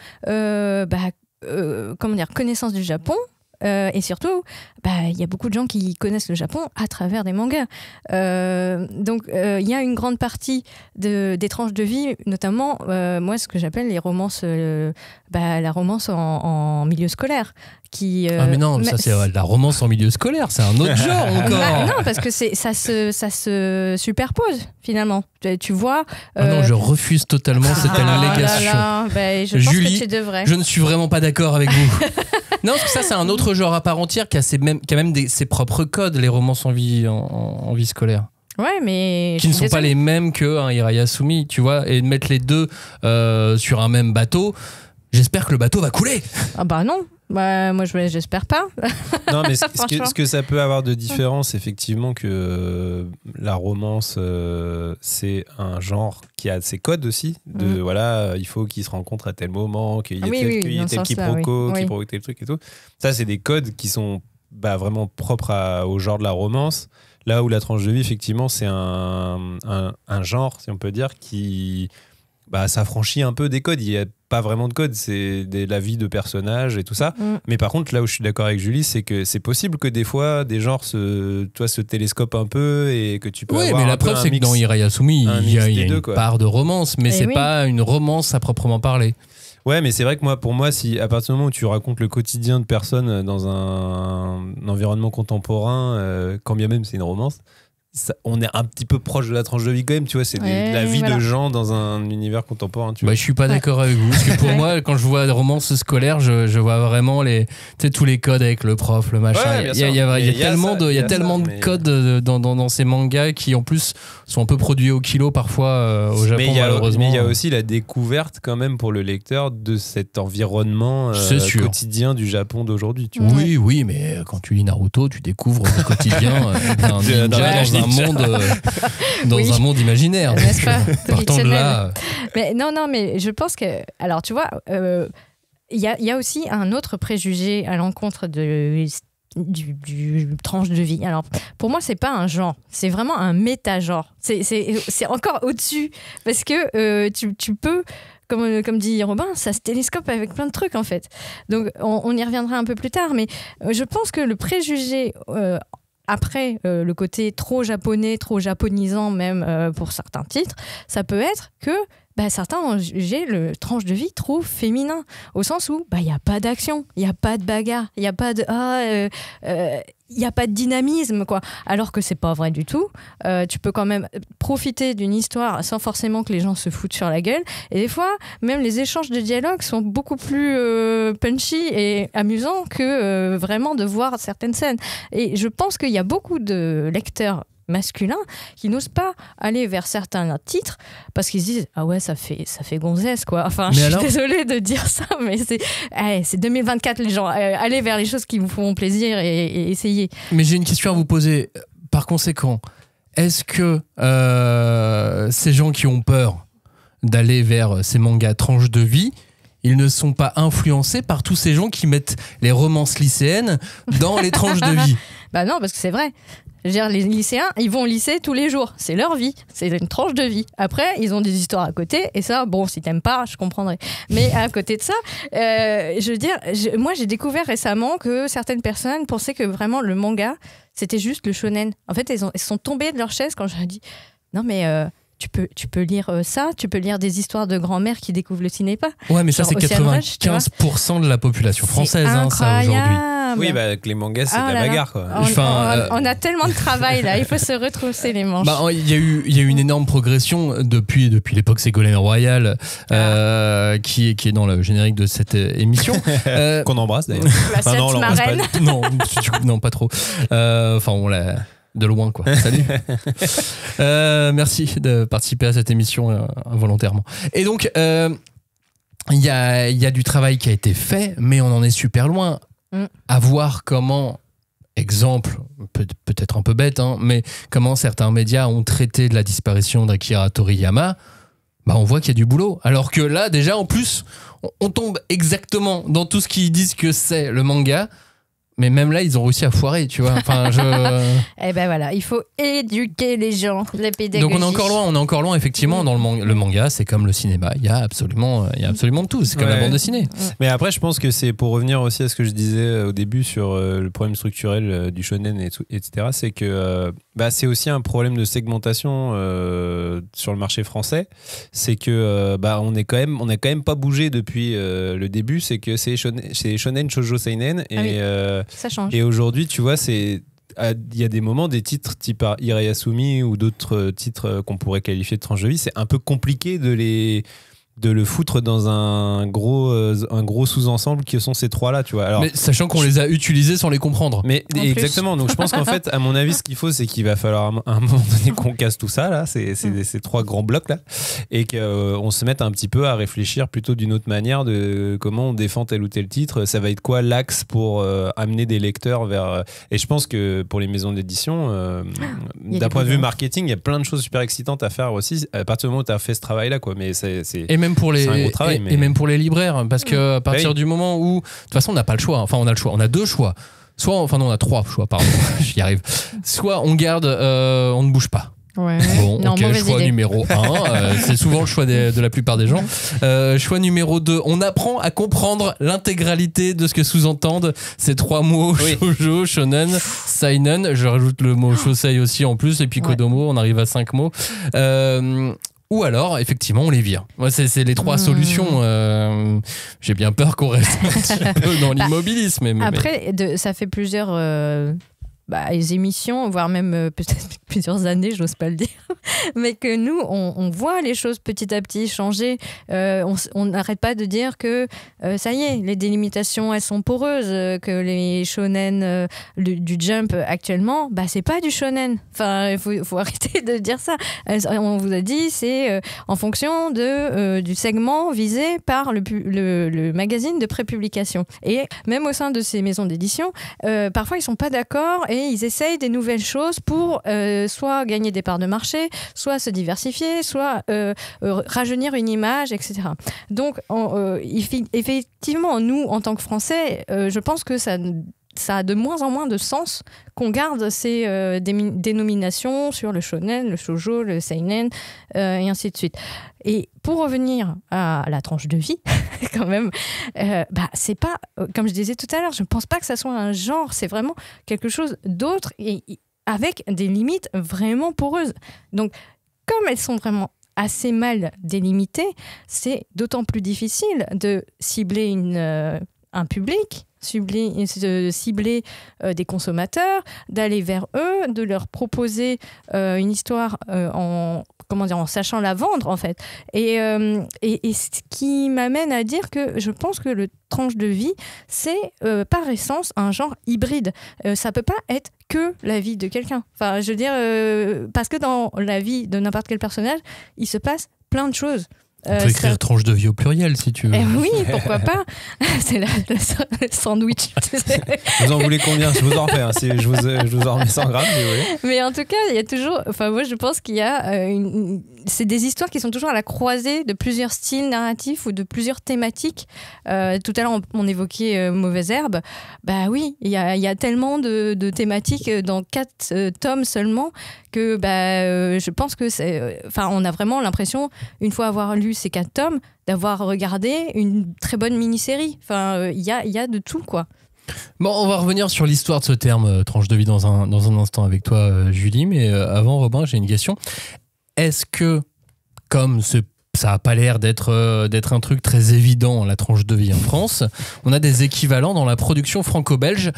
Speaker 2: connaissance du Japon. Et surtout, il y a beaucoup de gens qui connaissent le Japon à travers des mangas. Donc, il y a une grande partie des tranches de vie, notamment, moi, ce que j'appelle les romances, la romance en milieu scolaire.
Speaker 1: Mais non, ça c'est la romance en milieu scolaire, c'est un autre genre encore.
Speaker 2: Non, parce que ça se superpose finalement. Tu vois.
Speaker 1: Non, je refuse totalement cette allégation.
Speaker 2: Je pense que tu devrais.
Speaker 1: Je ne suis vraiment pas d'accord avec vous. Non, parce que ça c'est un autre genre à part entière qui a ses propres codes, les romances en vie scolaire.
Speaker 2: Ouais, mais
Speaker 1: qui ne sont pas les mêmes que Hirayasumi, tu vois, et de mettre les deux sur un même bateau. J'espère que le bateau va couler.
Speaker 2: Ah bah non. Moi, j'espère pas.
Speaker 3: Non, mais ce que ça peut avoir de différent, c'est effectivement que la romance, c'est un genre qui a ses codes aussi. Il faut qu'ils se rencontrent à tel moment, qu'il y ait tel quiproquo, qui provoque tel truc et tout. Ça, c'est des codes qui sont vraiment propres au genre de la romance. Là où la tranche de vie, effectivement, c'est un genre, si on peut dire, qui s'affranchit un peu des codes. Il n'y a pas vraiment de code, c'est la vie de personnages et tout ça. Mais par contre, là où je suis d'accord avec Julie, c'est que c'est possible que des fois, des genres se télescopent un peu et que tu peux avoir
Speaker 1: mais la preuve, c'est que dans Hirayasumi, il y a une
Speaker 3: quoi.
Speaker 1: part de romance, mais c'est pas une romance à proprement parler.
Speaker 3: Ouais, mais c'est vrai que pour moi, si à partir du moment où tu racontes le quotidien de personnes dans un environnement contemporain, quand bien même c'est une romance, on est un petit peu proche de la tranche de vie quand même, tu vois, c'est la vie de gens dans un univers contemporain, tu vois.
Speaker 1: Je suis pas d'accord avec vous, parce que pour moi, quand je vois des romances scolaires, je vois vraiment tous les codes avec le prof, le machin. Il y a tellement de codes dans ces mangas qui en plus sont un peu produits au kilo parfois au Japon, malheureusement.
Speaker 3: Mais il y a aussi la découverte quand même pour le lecteur de cet environnement quotidien du Japon d'aujourd'hui, tu vois.
Speaker 1: Oui, mais quand tu lis Naruto, tu découvres le quotidien d'un ninja dans un monde imaginaire.
Speaker 2: N'est-ce pas?
Speaker 1: Partant de là.
Speaker 2: Mais non, mais je pense que, alors tu vois, il y a aussi un autre préjugé à l'encontre du tranche de vie. Alors pour moi, c'est pas un genre, c'est vraiment un méta-genre. C'est encore au-dessus parce que tu peux. Comme dit Robin, ça se télescope avec plein de trucs en fait. Donc on y reviendra un peu plus tard, mais je pense que le préjugé après, le côté trop japonais, trop japonisant même pour certains titres, ça peut être que certains ont jugé le tranche de vie trop féminin, au sens où il n'y a pas d'action, il n'y a pas de bagarre, il n'y a pas de il n'y a pas de dynamisme, quoi. Alors que c'est pas vrai du tout. Tu peux quand même profiter d'une histoire sans forcément que les gens se foutent sur la gueule. Et des fois, même les échanges de dialogue sont beaucoup plus punchy et amusants que vraiment de voir certaines scènes. Et je pense qu'il y a beaucoup de lecteurs masculins qui n'osent pas aller vers certains titres parce qu'ils se disent ça fait gonzesse quoi. Enfin, je suis désolée de dire ça, mais c'est 2024 les gens. Allez vers les choses qui vous font plaisir et essayez.
Speaker 1: Mais j'ai une question à vous poser. Par conséquent, est-ce que ces gens qui ont peur d'aller vers ces mangas tranches de vie, ils ne sont pas influencés par tous ces gens qui mettent les romances lycéennes dans les tranches de vie?
Speaker 2: Non, parce que c'est vrai. Je veux dire, les lycéens, ils vont au lycée tous les jours. C'est leur vie. C'est une tranche de vie. Après, ils ont des histoires à côté. Et ça, si t'aimes pas, je comprendrais. Mais à côté de ça, je veux dire, moi, j'ai découvert récemment que certaines personnes pensaient que vraiment le manga, c'était juste le shonen. En fait, elles sont tombées de leur chaise quand je leur ai dit non, mais tu peux lire ça, tu peux lire des histoires de grand-mère qui découvrent le cinéma.
Speaker 1: Ouais, mais ça,
Speaker 2: Genre
Speaker 1: c'est
Speaker 2: Ocean Rush,
Speaker 1: 95% de la population française, ça, aujourd'hui.
Speaker 3: Oui, avec les mangas, c'est de la bagarre, quoi.
Speaker 2: On a tellement de travail, là. Il faut se retrousser les manches.
Speaker 1: Il y a eu une énorme progression depuis l'époque Ségolène Royal, qui est dans le générique de cette émission.
Speaker 3: Qu'on embrasse, d'ailleurs.
Speaker 2: Non, marraine.
Speaker 1: Non, pas trop. On l'a... de loin, quoi. Salut. Merci de participer à cette émission volontairement. Et donc, il y a du travail qui a été fait, mais on en est super loin. À voir comment, exemple, peut-être un peu bête, mais comment certains médias ont traité de la disparition d'Akira Toriyama, on voit qu'il y a du boulot. Alors que là, déjà, en plus, on tombe exactement dans tout ce qu'ils disent que c'est le manga. Mais même là, ils ont réussi à foirer, tu vois.
Speaker 2: Eh ben voilà, il faut éduquer les gens, la pédagogie.
Speaker 1: Donc on est encore loin, effectivement. Dans le manga, c'est comme le cinéma. Il y a absolument tout. C'est comme la bande dessinée.
Speaker 3: Mais après, je pense que c'est pour revenir aussi à ce que je disais au début sur le problème structurel du shonen, etc. C'est que c'est aussi un problème de segmentation sur le marché français. C'est que on est quand même pas bougé depuis le début. C'est que c'est shonen, shoujo, seinen et
Speaker 2: ça change.
Speaker 3: Et aujourd'hui, tu vois, il y a des moments, des titres type Hirayasumi ou d'autres titres qu'on pourrait qualifier de tranche de vie, c'est un peu compliqué de le foutre dans un gros sous-ensemble qui sont ces trois-là, tu vois. Alors,
Speaker 1: mais sachant qu'on les a utilisés sans les comprendre.
Speaker 3: Mais exactement. Donc je pense qu'en fait, à mon avis, ce qu'il faut, c'est qu'il va falloir à un moment donné qu'on casse tout ça là, ces trois grands blocs là, et qu'on se mette un petit peu à réfléchir plutôt d'une autre manière de comment on défend tel ou tel titre. Ça va être quoi l'axe pour amener des lecteurs vers. Et je pense que pour les maisons d'édition, d'un point de vue marketing, il y a plein de choses super excitantes à faire aussi. À partir du moment où tu as fait ce travail là, quoi. Mais c'est
Speaker 1: même pour les et même pour les libraires, parce que à partir du moment où de toute façon on n'a pas le choix, on a deux choix, on a trois choix, pardon. J'y arrive. Soit on garde, on ne bouge pas.
Speaker 2: Ouais.
Speaker 1: Bon, non, choix numéro 1, c'est souvent le choix de la plupart des gens. Choix numéro 2, on apprend à comprendre l'intégralité de ce que sous-entendent ces trois mots, shoujo, shonen, seinen, je rajoute le mot shosei aussi en plus, et puis kodomo, on arrive à 5 mots. Ou alors, effectivement, on les vire. Moi, c'est les trois solutions. J'ai bien peur qu'on reste un petit peu dans l'immobilisme.
Speaker 2: Après, ça fait plusieurs émissions, voire même peut-être plusieurs années, j'ose pas le dire, mais que nous, on voit les choses petit à petit changer. On n'arrête pas de dire que ça y est, les délimitations, elles sont poreuses, que les shonen du Jump actuellement, c'est pas du shonen. Enfin, il faut arrêter de dire ça. On vous a dit, c'est en fonction du segment visé par le magazine de prépublication. Et même au sein de ces maisons d'édition, parfois, ils sont pas d'accord et ils essayent des nouvelles choses pour soit gagner des parts de marché, soit se diversifier, soit rajeunir une image, etc. Donc, effectivement, nous, en tant que Français, je pense que ça a de moins en moins de sens qu'on garde ces dénominations sur le shonen, le shoujo, le seinen, et ainsi de suite. Et pour revenir à la tranche de vie, quand même, c'est pas, comme je disais tout à l'heure, je ne pense pas que ça soit un genre, c'est vraiment quelque chose d'autre et avec des limites vraiment poreuses. Donc, comme elles sont vraiment assez mal délimitées, c'est d'autant plus difficile de cibler un public, cibler des consommateurs, d'aller vers eux, de leur proposer une histoire en sachant la vendre en fait. Et ce qui m'amène à dire que je pense que le tranche de vie, c'est par essence un genre hybride. Ça peut pas être que la vie de quelqu'un. Enfin, je veux dire, parce que dans la vie de n'importe quel personnage, il se passe plein de choses.
Speaker 1: On peut écrire tranche de vie au pluriel si tu veux.
Speaker 2: Oui, pourquoi pas. C'est le sandwich.
Speaker 3: Vous en voulez combien? Je vous en refais. Je vous en remets 100 grammes.
Speaker 2: Mais en tout cas, il y a toujours. Enfin, moi, je pense qu'il y a c'est des histoires qui sont toujours à la croisée de plusieurs styles narratifs ou de plusieurs thématiques. Tout à l'heure, on évoquait Mauvaise Herbe. Bah oui, il y a tellement de thématiques dans 4 tomes seulement que je pense que on a vraiment l'impression, une fois avoir lu ces 4 tomes, d'avoir regardé une très bonne mini-série. Enfin, il y a de tout, quoi.
Speaker 1: Bon, on va revenir sur l'histoire de ce terme tranche de vie dans un instant avec toi, Julie. Mais avant, Robin, j'ai une question. Est-ce que comme ça n'a pas l'air d'être un truc très évident, la tranche de vie en France, on a des équivalents dans la production franco-belge,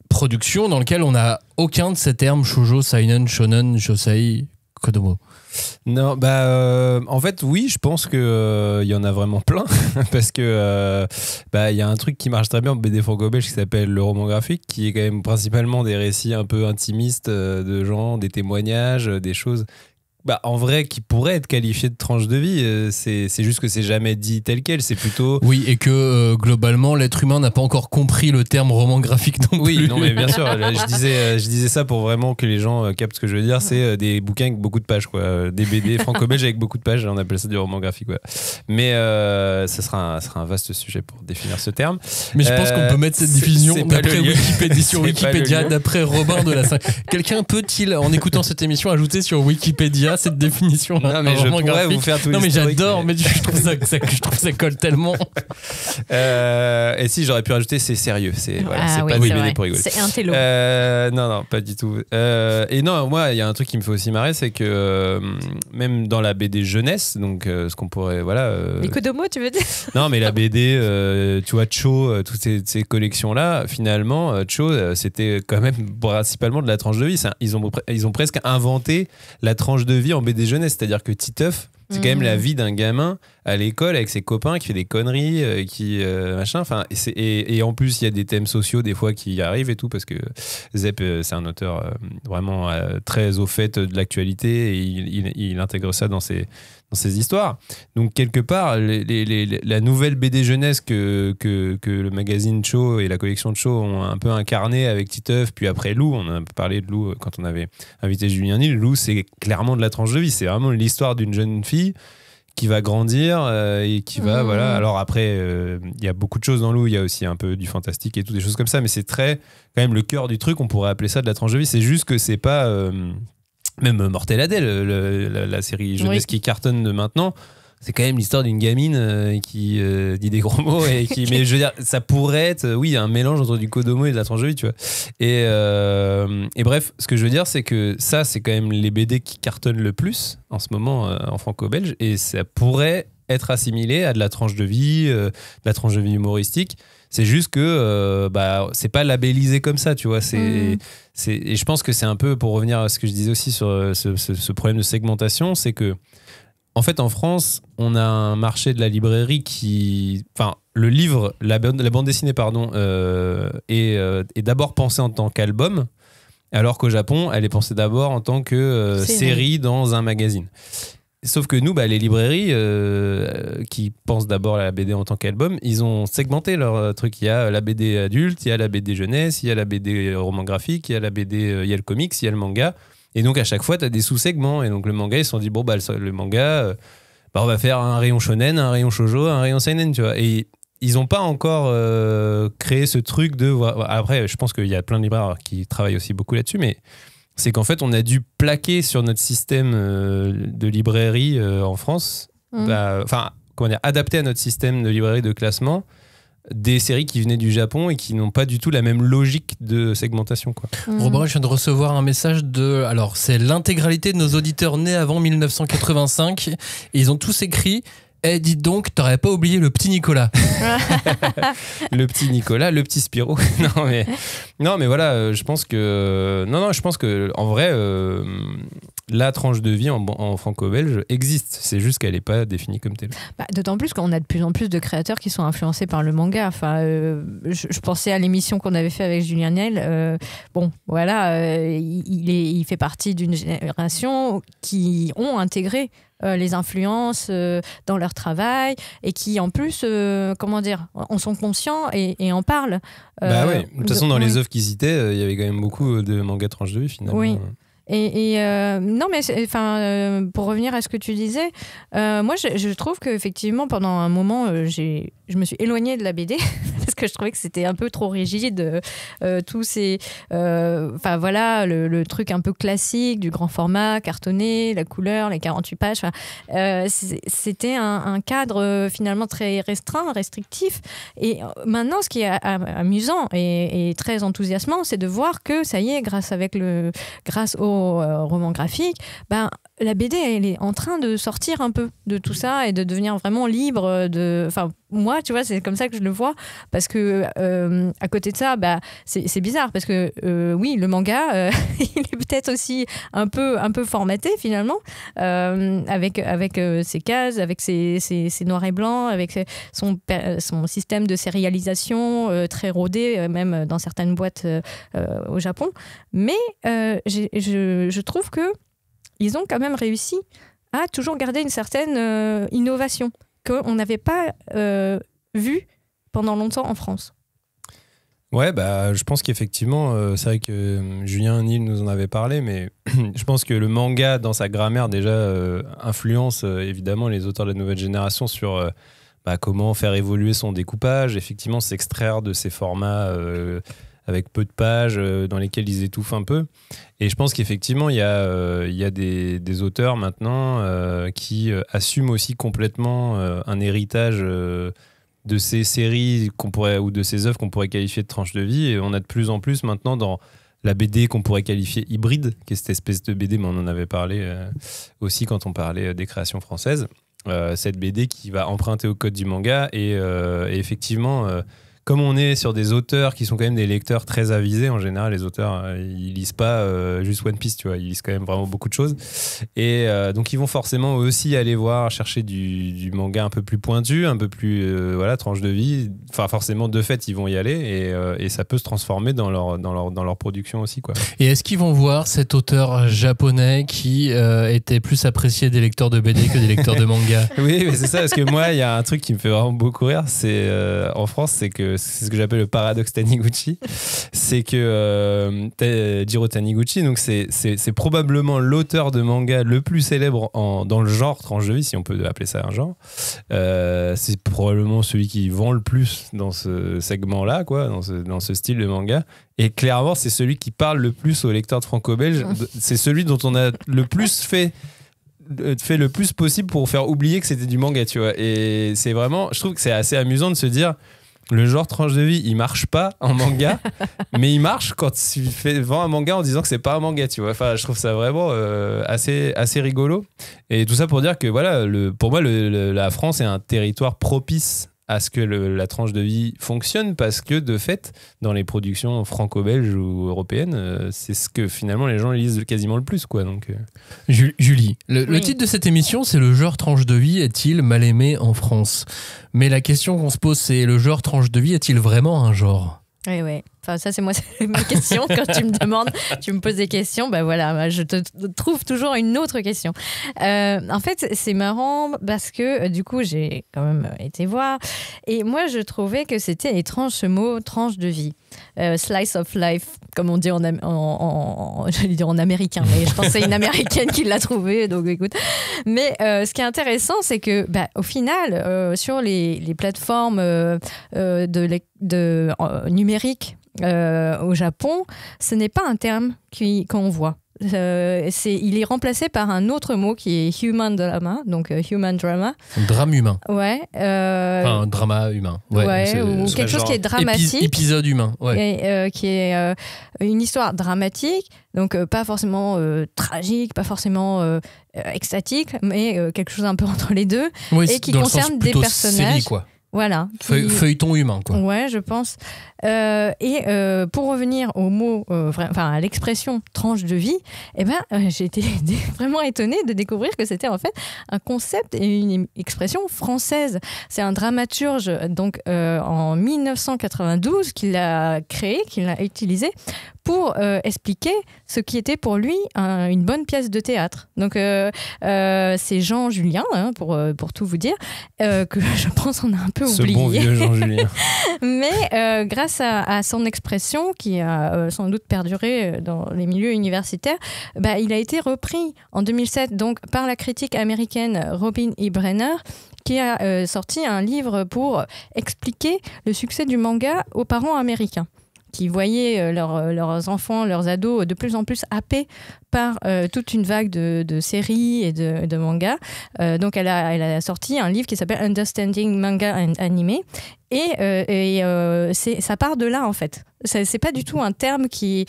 Speaker 1: production dans laquelle on n'a aucun de ces termes shoujo, seinen, shonen, josei, kodomo.
Speaker 3: Non, en fait, oui, je pense que y en a vraiment plein parce que y a un truc qui marche très bien en BD franco-belge qui s'appelle le roman graphique, qui est quand même principalement des récits un peu intimistes de gens, des témoignages, des choses. En vrai, qui pourrait être qualifié de tranche de vie, c'est juste que c'est jamais dit tel quel, c'est plutôt...
Speaker 1: Oui, et que globalement, l'être humain n'a pas encore compris le terme roman graphique non plus.
Speaker 3: Oui, non, mais bien sûr, là, je disais ça pour vraiment que les gens captent ce que je veux dire, c'est des bouquins avec beaucoup de pages, quoi. Des BD franco-belges avec beaucoup de pages, on appelle ça du roman graphique, ouais. Mais ça sera un vaste sujet pour définir ce terme.
Speaker 1: Mais je pense qu'on peut mettre cette division d'après Wikipédia, sur Wikipédia, d'après Robin de la 5. Quelqu'un peut-il, en écoutant cette émission, ajouter sur Wikipédia cette définition?
Speaker 3: Non, mais je pourrais vous faire tout
Speaker 1: Non, mais j'adore, mais je trouve ça colle tellement.
Speaker 3: Et si j'aurais pu rajouter, c'est sérieux. C'est pas des BD pour rigoler.
Speaker 2: C'est un télo.
Speaker 3: Non, pas du tout. Et non, moi, il y a un truc qui me fait aussi marrer, c'est que même dans la BD jeunesse, donc ce qu'on pourrait.
Speaker 2: Les Kodomo, tu veux dire?
Speaker 3: Non, mais la BD, tu vois, Cho, toutes ces collections-là, finalement, Cho, c'était quand même principalement de la tranche de vie. Ils ont presque inventé la tranche de vie en BD jeunesse, c'est-à-dire que Titeuf, c'est quand même la vie d'un gamin à l'école avec ses copains qui fait des conneries, machin. Enfin, et en plus, il y a des thèmes sociaux des fois qui arrivent et tout, parce que Zep, c'est un auteur vraiment très au fait de l'actualité et il intègre ça dans ses histoires. Donc quelque part, la nouvelle BD jeunesse que le magazine Cho et la collection de Cho ont un peu incarné avec Titeuf, puis après Lou, on a parlé de Lou quand on avait invité Julien Nil. Lou, c'est clairement de la tranche de vie, c'est vraiment l'histoire d'une jeune fille qui va grandir et qui va voilà. Alors après il y a beaucoup de choses dans Lou, il y a aussi un peu du fantastique et tout, des choses comme ça, mais c'est très quand même le cœur du truc, on pourrait appeler ça de la tranche de vie. C'est juste que c'est pas même Mortel Adèle, la série jeunesse qui cartonne de maintenant, c'est quand même l'histoire d'une gamine qui dit des gros mots et qui mais je veux dire, ça pourrait être un mélange entre du Kodomo et de la tranche de vie, tu vois. Et bref, ce que je veux dire, c'est que ça, c'est quand même les BD qui cartonnent le plus en ce moment en franco-belge, et ça pourrait être assimilé à de la tranche de vie, de la tranche de vie humoristique. C'est juste que c'est pas labellisé comme ça, tu vois. Et je pense que c'est un peu, pour revenir à ce que je disais aussi sur ce problème de segmentation, c'est que en fait, en France, on a un marché de la librairie le livre, la bande dessinée, pardon, est d'abord pensée en tant qu'album, alors qu'au Japon, elle est pensée d'abord en tant que série dans un magazine. Sauf que nous, les librairies qui pensent d'abord à la BD en tant qu'album, ils ont segmenté leur truc. Il y a la BD adulte, il y a la BD jeunesse, il y a la BD roman graphique, il y a la BD, il y a le comics, il y a le manga. Et donc à chaque fois, tu as des sous-segments. Et donc le manga, ils se sont dit, le manga, on va faire un rayon shonen, un rayon shoujo, un rayon seinen, tu vois. Et ils n'ont pas encore créé ce truc de... Après, je pense qu'il y a plein de libraires qui travaillent aussi beaucoup là-dessus, mais c'est qu'en fait, on a dû plaquer sur notre système de librairie en France, adapter à notre système de librairie de classement des séries qui venaient du Japon et qui n'ont pas du tout la même logique de segmentation, quoi.
Speaker 1: Robin, je viens de recevoir un message alors c'est l'intégralité de nos auditeurs nés avant 1985 et ils ont tous écrit: Eh, dites donc, t'aurais pas oublié le petit Nicolas.
Speaker 3: Le petit Nicolas, le petit Spirou. Non mais voilà, je pense que en vrai, la tranche de vie en franco-belge existe. C'est juste qu'elle n'est pas définie comme telle.
Speaker 2: D'autant plus qu'on a de plus en plus de créateurs qui sont influencés par le manga. Enfin, je pensais à l'émission qu'on avait fait avec Julien Niel. Il fait partie d'une génération qui ont intégré les influences dans leur travail et qui en plus en sont conscients et en parlent.
Speaker 3: De toute façon, dans les œuvres qu'ils citaient, il y avait quand même beaucoup de mangas tranche de vie finalement.
Speaker 2: Oui. Non, mais pour revenir à ce que tu disais, moi je trouve qu'effectivement pendant un moment je me suis éloignée de la BD parce que je trouvais que c'était un peu trop rigide. Tous ces, voilà, le truc un peu classique du grand format, cartonné, la couleur, les 48 pages. C'était un cadre finalement très restreint, restrictif. Et maintenant, ce qui est amusant et très enthousiasmant, c'est de voir que ça y est, grâce au roman graphique, la BD, elle est en train de sortir un peu de tout ça et de devenir vraiment libre. Moi, tu vois, c'est comme ça que je le vois, parce que à côté de ça, c'est bizarre, parce que oui, le manga, il est peut-être aussi un peu formaté finalement, avec ses cases, avec ses noirs et blancs, avec son système de sérialisation très rodé, même dans certaines boîtes au Japon. Mais je trouve que ils ont quand même réussi à toujours garder une certaine innovation qu'on n'avait pas vue pendant longtemps en France.
Speaker 3: Ouais, je pense qu'effectivement, c'est vrai que Julien Nil nous en avait parlé, mais je pense que le manga, dans sa grammaire, déjà, influence évidemment les auteurs de la nouvelle génération sur comment faire évoluer son découpage, effectivement s'extraire de ces formats avec peu de pages dans lesquels ils étouffent un peu. Et je pense qu'effectivement, il y a des auteurs maintenant qui assument aussi complètement un héritage de ces séries ou de ces œuvres qu'on pourrait qualifier de tranches de vie. Et on a de plus en plus maintenant dans la BD qu'on pourrait qualifier hybride, qui est cette espèce de BD, mais on en avait parlé aussi quand on parlait des créations françaises. Cette BD qui va emprunter au code du manga et effectivement... comme on est sur des auteurs qui sont quand même des lecteurs très avisés, en général, les auteurs, ils lisent pas juste One Piece, tu vois, ils lisent quand même vraiment beaucoup de choses. Et donc, ils vont forcément aussi aller chercher du manga un peu plus pointu, un peu plus, tranche de vie. Enfin, forcément, de fait, ils vont y aller et ça peut se transformer dans leur production aussi, quoi.
Speaker 1: Et est-ce qu'ils vont voir cet auteur japonais qui était plus apprécié des lecteurs de BD que des lecteurs de manga? Oui,
Speaker 3: mais c'est ça, parce que moi, il y a un truc qui me fait vraiment beaucoup rire, c'est en France, c'est ce que j'appelle le paradoxe Taniguchi, c'est que Jiro Taniguchi, donc c'est probablement l'auteur de manga le plus célèbre dans le genre tranche de vie, si on peut appeler ça un genre. C'est probablement celui qui vend le plus dans ce segment-là, quoi, dans ce style de manga. Et clairement, c'est celui qui parle le plus aux lecteurs de franco-belge. C'est celui dont on a le plus fait le plus possible pour faire oublier que c'était du manga, tu vois. Et c'est vraiment, je trouve que c'est assez amusant de se dire, le genre tranche de vie, il marche pas en manga, mais il marche quand tu vends un manga en disant que c'est pas un manga, tu vois. Enfin, je trouve ça vraiment assez rigolo. Et tout ça pour dire que voilà, pour moi, la France est un territoire propice à ce que la tranche de vie fonctionne, parce que de fait, dans les productions franco-belges ou européennes, c'est ce que finalement les gens lisent quasiment le plus, quoi. Donc,
Speaker 1: Julie, le titre de cette émission, c'est le genre tranche de vie est-il mal aimé en France? Mais la question qu'on se pose, c'est le genre tranche de vie est-il vraiment un genre?
Speaker 2: Oui. Enfin, ça, c'est ma question. Quand tu me demandes, tu me poses des questions, voilà, je te trouve toujours une autre question. En fait, c'est marrant parce que du coup, j'ai quand même été voir. Et moi, je trouvais que c'était étrange ce mot, tranche de vie. Slice of life, comme on dit j'allais dire en américain, mais je pense que c'est une américaine qui l'a trouvé, donc écoute. Mais ce qui est intéressant, c'est que au final, sur les plateformes numériques au Japon, ce n'est pas un terme qu'on voit. Il est remplacé par un autre mot qui est human drama, donc human drama.
Speaker 1: Drame humain.
Speaker 2: Ouais.
Speaker 1: Enfin, drama humain. Ouais,
Speaker 2: ou quelque chose qui est dramatique.
Speaker 1: Épisode humain. Ouais.
Speaker 2: Et, qui est une histoire dramatique, donc pas forcément tragique, pas forcément extatique, mais quelque chose un peu entre les deux, et qui concerne des personnages.
Speaker 1: Série, quoi.
Speaker 2: Voilà.
Speaker 1: Feuilleton humain, quoi.
Speaker 2: Ouais, je pense. Pour revenir au mot, à l'expression tranche de vie, j'ai été vraiment étonnée de découvrir que c'était en fait un concept et une expression française. C'est un dramaturge, donc en 1992, qui l'a créé, qui l'a utilisé pour expliquer ce qui était pour lui une bonne pièce de théâtre. Donc c'est Jean Julien, pour tout vous dire, que je pense on a un peu oublié.
Speaker 3: Ce bon vieux Jean Julien.
Speaker 2: Mais grâce à son expression, qui a sans doute perduré dans les milieux universitaires, il a été repris en 2007 donc, par la critique américaine Robin E. Brenner, qui a sorti un livre pour expliquer le succès du manga aux parents américains, qui voyaient leurs enfants, leurs ados de plus en plus happés par toute une vague de séries et de mangas. Donc elle a sorti un livre qui s'appelle Understanding Manga and Anime. Et ça part de là, en fait. C'est pas du tout un terme qui,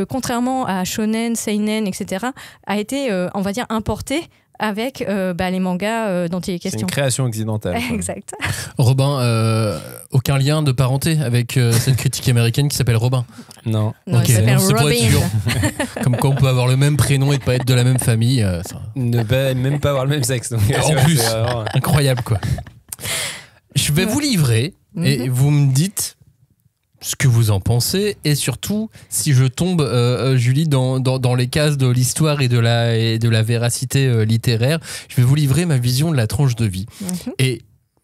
Speaker 2: contrairement à shonen, seinen, etc., a été, on va dire, importé avec les mangas dont il est question.
Speaker 3: C'est une création occidentale.
Speaker 2: Exact.
Speaker 1: Robin, aucun lien de parenté avec cette critique américaine qui s'appelle Robin?
Speaker 3: Non.
Speaker 2: Non, il s'appelle
Speaker 1: c'est pour être sûr. Comme quoi on peut avoir le même prénom et ne pas être de la même famille.
Speaker 3: Même pas avoir le même sexe. Donc,
Speaker 1: en plus, incroyable quoi. Je vais vous livrer et vous me dites ce que vous en pensez et surtout si je tombe, Julie, dans les cases de l'histoire et de la véracité littéraire, je vais vous livrer ma vision de la tranche de vie. Et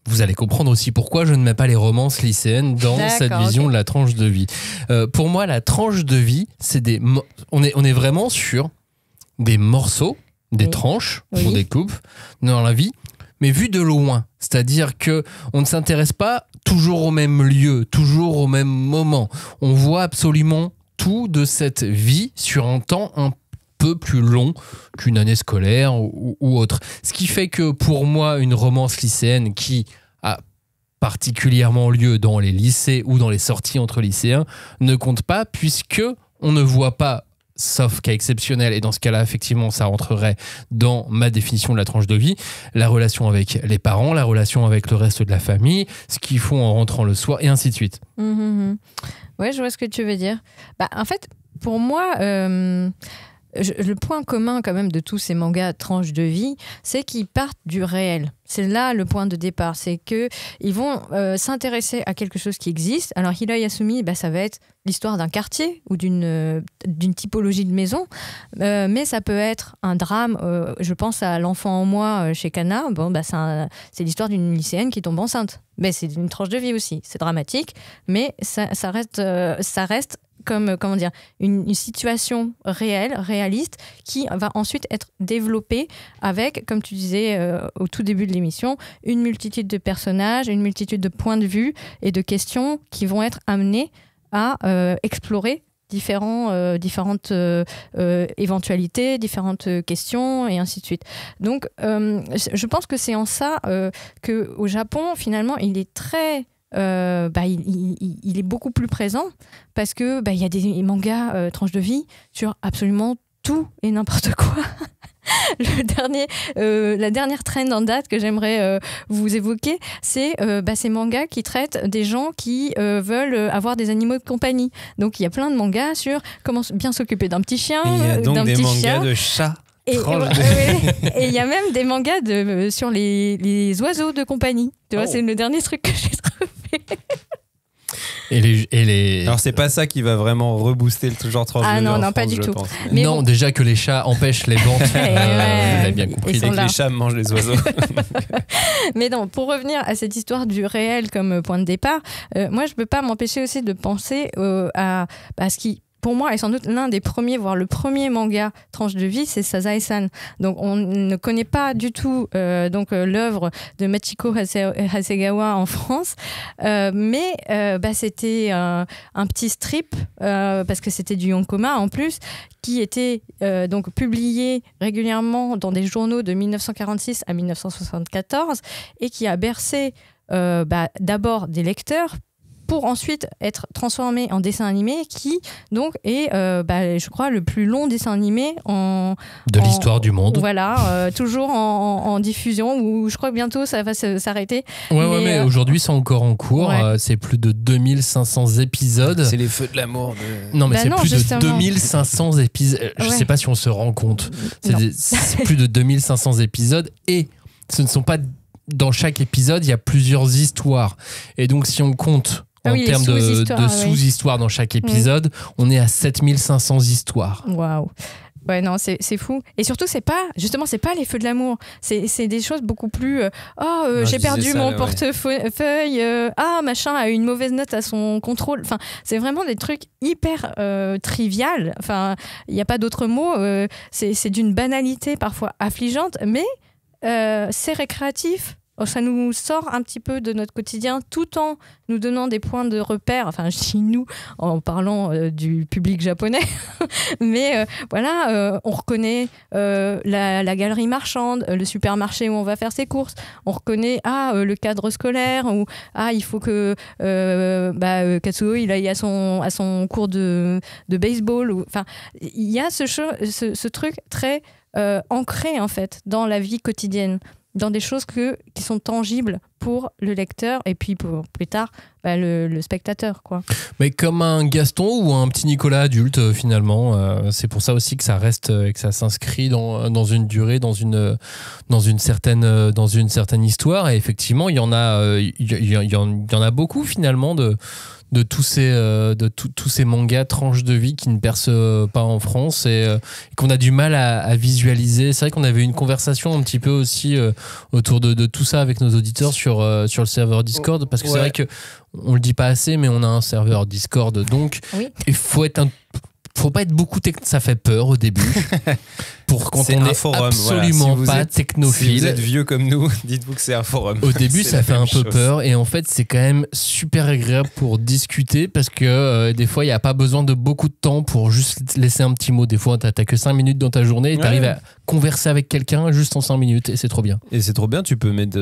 Speaker 1: vous allez comprendre aussi pourquoi je ne mets pas les romances lycéennes dans cette vision de la tranche de vie. Pour moi, la tranche de vie, c'est on est vraiment sur des morceaux, des tranches qu'on découpe dans la vie, mais vu de loin. C'est-à-dire qu'on ne s'intéresse pas toujours au même lieu, toujours au même moment. On voit absolument tout de cette vie sur un temps un peu plus long qu'une année scolaire ou autre. Ce qui fait que pour moi, une romance lycéenne qui a particulièrement lieu dans les lycées ou dans les sorties entre lycéens ne compte pas, puisque on ne voit pas, sauf cas exceptionnel, et dans ce cas-là, effectivement, ça rentrerait dans ma définition de la tranche de vie, la relation avec les parents, la relation avec le reste de la famille, ce qu'ils font en rentrant le soir, et ainsi de suite.
Speaker 2: Ouais, je vois ce que tu veux dire. En fait, pour moi, le point commun quand même de tous ces mangas tranches de vie, c'est qu'ils partent du réel. C'est là le point de départ. C'est qu'ils vont s'intéresser à quelque chose qui existe. Alors, Hira Yasumi, ça va être l'histoire d'un quartier ou d'une typologie de maison. Mais ça peut être un drame. Je pense à L'enfant en moi chez Kana. C'est l'histoire d'une lycéenne qui tombe enceinte. Mais c'est une tranche de vie aussi. C'est dramatique. Mais ça reste comme une situation réelle, réaliste, qui va ensuite être développée avec, comme tu disais au tout début de l'émission, une multitude de personnages, une multitude de points de vue et de questions qui vont être amenées à explorer différentes éventualités, différentes questions et ainsi de suite. Donc, je pense que c'est en ça qu'au Japon, finalement, il est très... il est beaucoup plus présent parce que y a des mangas tranches de vie sur absolument tout et n'importe quoi. La dernière trend en date que j'aimerais vous évoquer, c'est ces mangas qui traitent des gens qui veulent avoir des animaux de compagnie. Donc il y a plein de mangas sur comment bien s'occuper d'un petit chien,
Speaker 3: et il y a donc
Speaker 2: d'un
Speaker 3: des
Speaker 2: petit
Speaker 3: mangas
Speaker 2: chien.
Speaker 3: de chats.
Speaker 2: Et il y a même des mangas sur les oiseaux de compagnie. Tu vois, c'est le dernier truc que j'ai trouvé.
Speaker 3: Alors c'est pas ça qui va vraiment rebooster le genre tranche de vie en France,
Speaker 2: pas du tout.
Speaker 1: Mais non, déjà que les chats empêchent les ventes. Vous l'avez bien compris.
Speaker 3: Et que les chats mangent les oiseaux.
Speaker 2: Mais non, pour revenir à cette histoire du réel comme point de départ, moi je peux pas m'empêcher aussi de penser à ce qui, pour moi, est sans doute l'un des premiers, voire le premier manga tranche de vie, c'est Sazae-san. Donc, on ne connaît pas du tout l'œuvre de Machiko Hasegawa en France, mais c'était un petit strip, parce que c'était du Yonkoma en plus, qui était publié régulièrement dans des journaux de 1946 à 1974 et qui a bercé d'abord des lecteurs, pour ensuite être transformé en dessin animé qui donc est je crois le plus long dessin animé
Speaker 1: de l'histoire du monde.
Speaker 2: Voilà, toujours en diffusion, où je crois que bientôt ça va s'arrêter.
Speaker 1: Mais aujourd'hui c'est encore en cours, c'est plus de 2500 épisodes.
Speaker 3: C'est les feux de l'amour.
Speaker 1: Non mais plus de 2500 épisodes, je sais pas si on se rend compte. C'est plus de 2500 épisodes et ce ne sont pas... Dans chaque épisode, il y a plusieurs histoires. Et donc si on compte en termes de sous-histoires dans chaque épisode, on est à 7500 histoires.
Speaker 2: Waouh. Ouais, non, c'est fou. Et surtout, c'est pas les feux de l'amour. C'est des choses beaucoup plus... j'ai perdu mon portefeuille. Machin a eu une mauvaise note à son contrôle. Enfin, c'est vraiment des trucs hyper trivial. Enfin, il n'y a pas d'autre mot. C'est d'une banalité parfois affligeante, mais c'est récréatif. ça nous sort un petit peu de notre quotidien tout en nous donnant des points de repère, enfin chez nous en parlant du public japonais, mais on reconnaît la galerie marchande, le supermarché où on va faire ses courses, on reconnaît le cadre scolaire, ou il faut que Katsuo il aille à son cours de baseball, enfin il y a ce truc très ancré en fait dans la vie quotidienne, dans des choses qui sont tangibles pour le lecteur et puis pour plus tard le spectateur, quoi.
Speaker 1: Mais comme un Gaston ou un petit Nicolas adulte finalement, c'est pour ça aussi que ça reste et que ça s'inscrit dans une durée, dans une certaine histoire. Et effectivement, il y en a beaucoup finalement de tous ces mangas tranches de vie qui ne percent pas en France et qu'on a du mal à visualiser. C'est vrai qu'on avait eu une conversation un petit peu aussi autour de tout ça avec nos auditeurs sur le serveur Discord, parce que c'est vrai que on le dit pas assez, mais on a un serveur Discord, donc il faut pas être beaucoup ça fait peur au début pour quand on est forum, absolument pas technophile.
Speaker 3: Si vous êtes vieux comme nous, dites-vous que c'est un forum.
Speaker 1: Au début, ça fait un peu peur, et en fait, c'est quand même super agréable pour discuter, parce que des fois, il n'y a pas besoin de beaucoup de temps pour juste laisser un petit mot. Des fois, t'as que 5 minutes dans ta journée et t'arrives à converser avec quelqu'un juste en 5 minutes, et c'est trop bien.
Speaker 3: Et c'est trop bien, tu peux mettre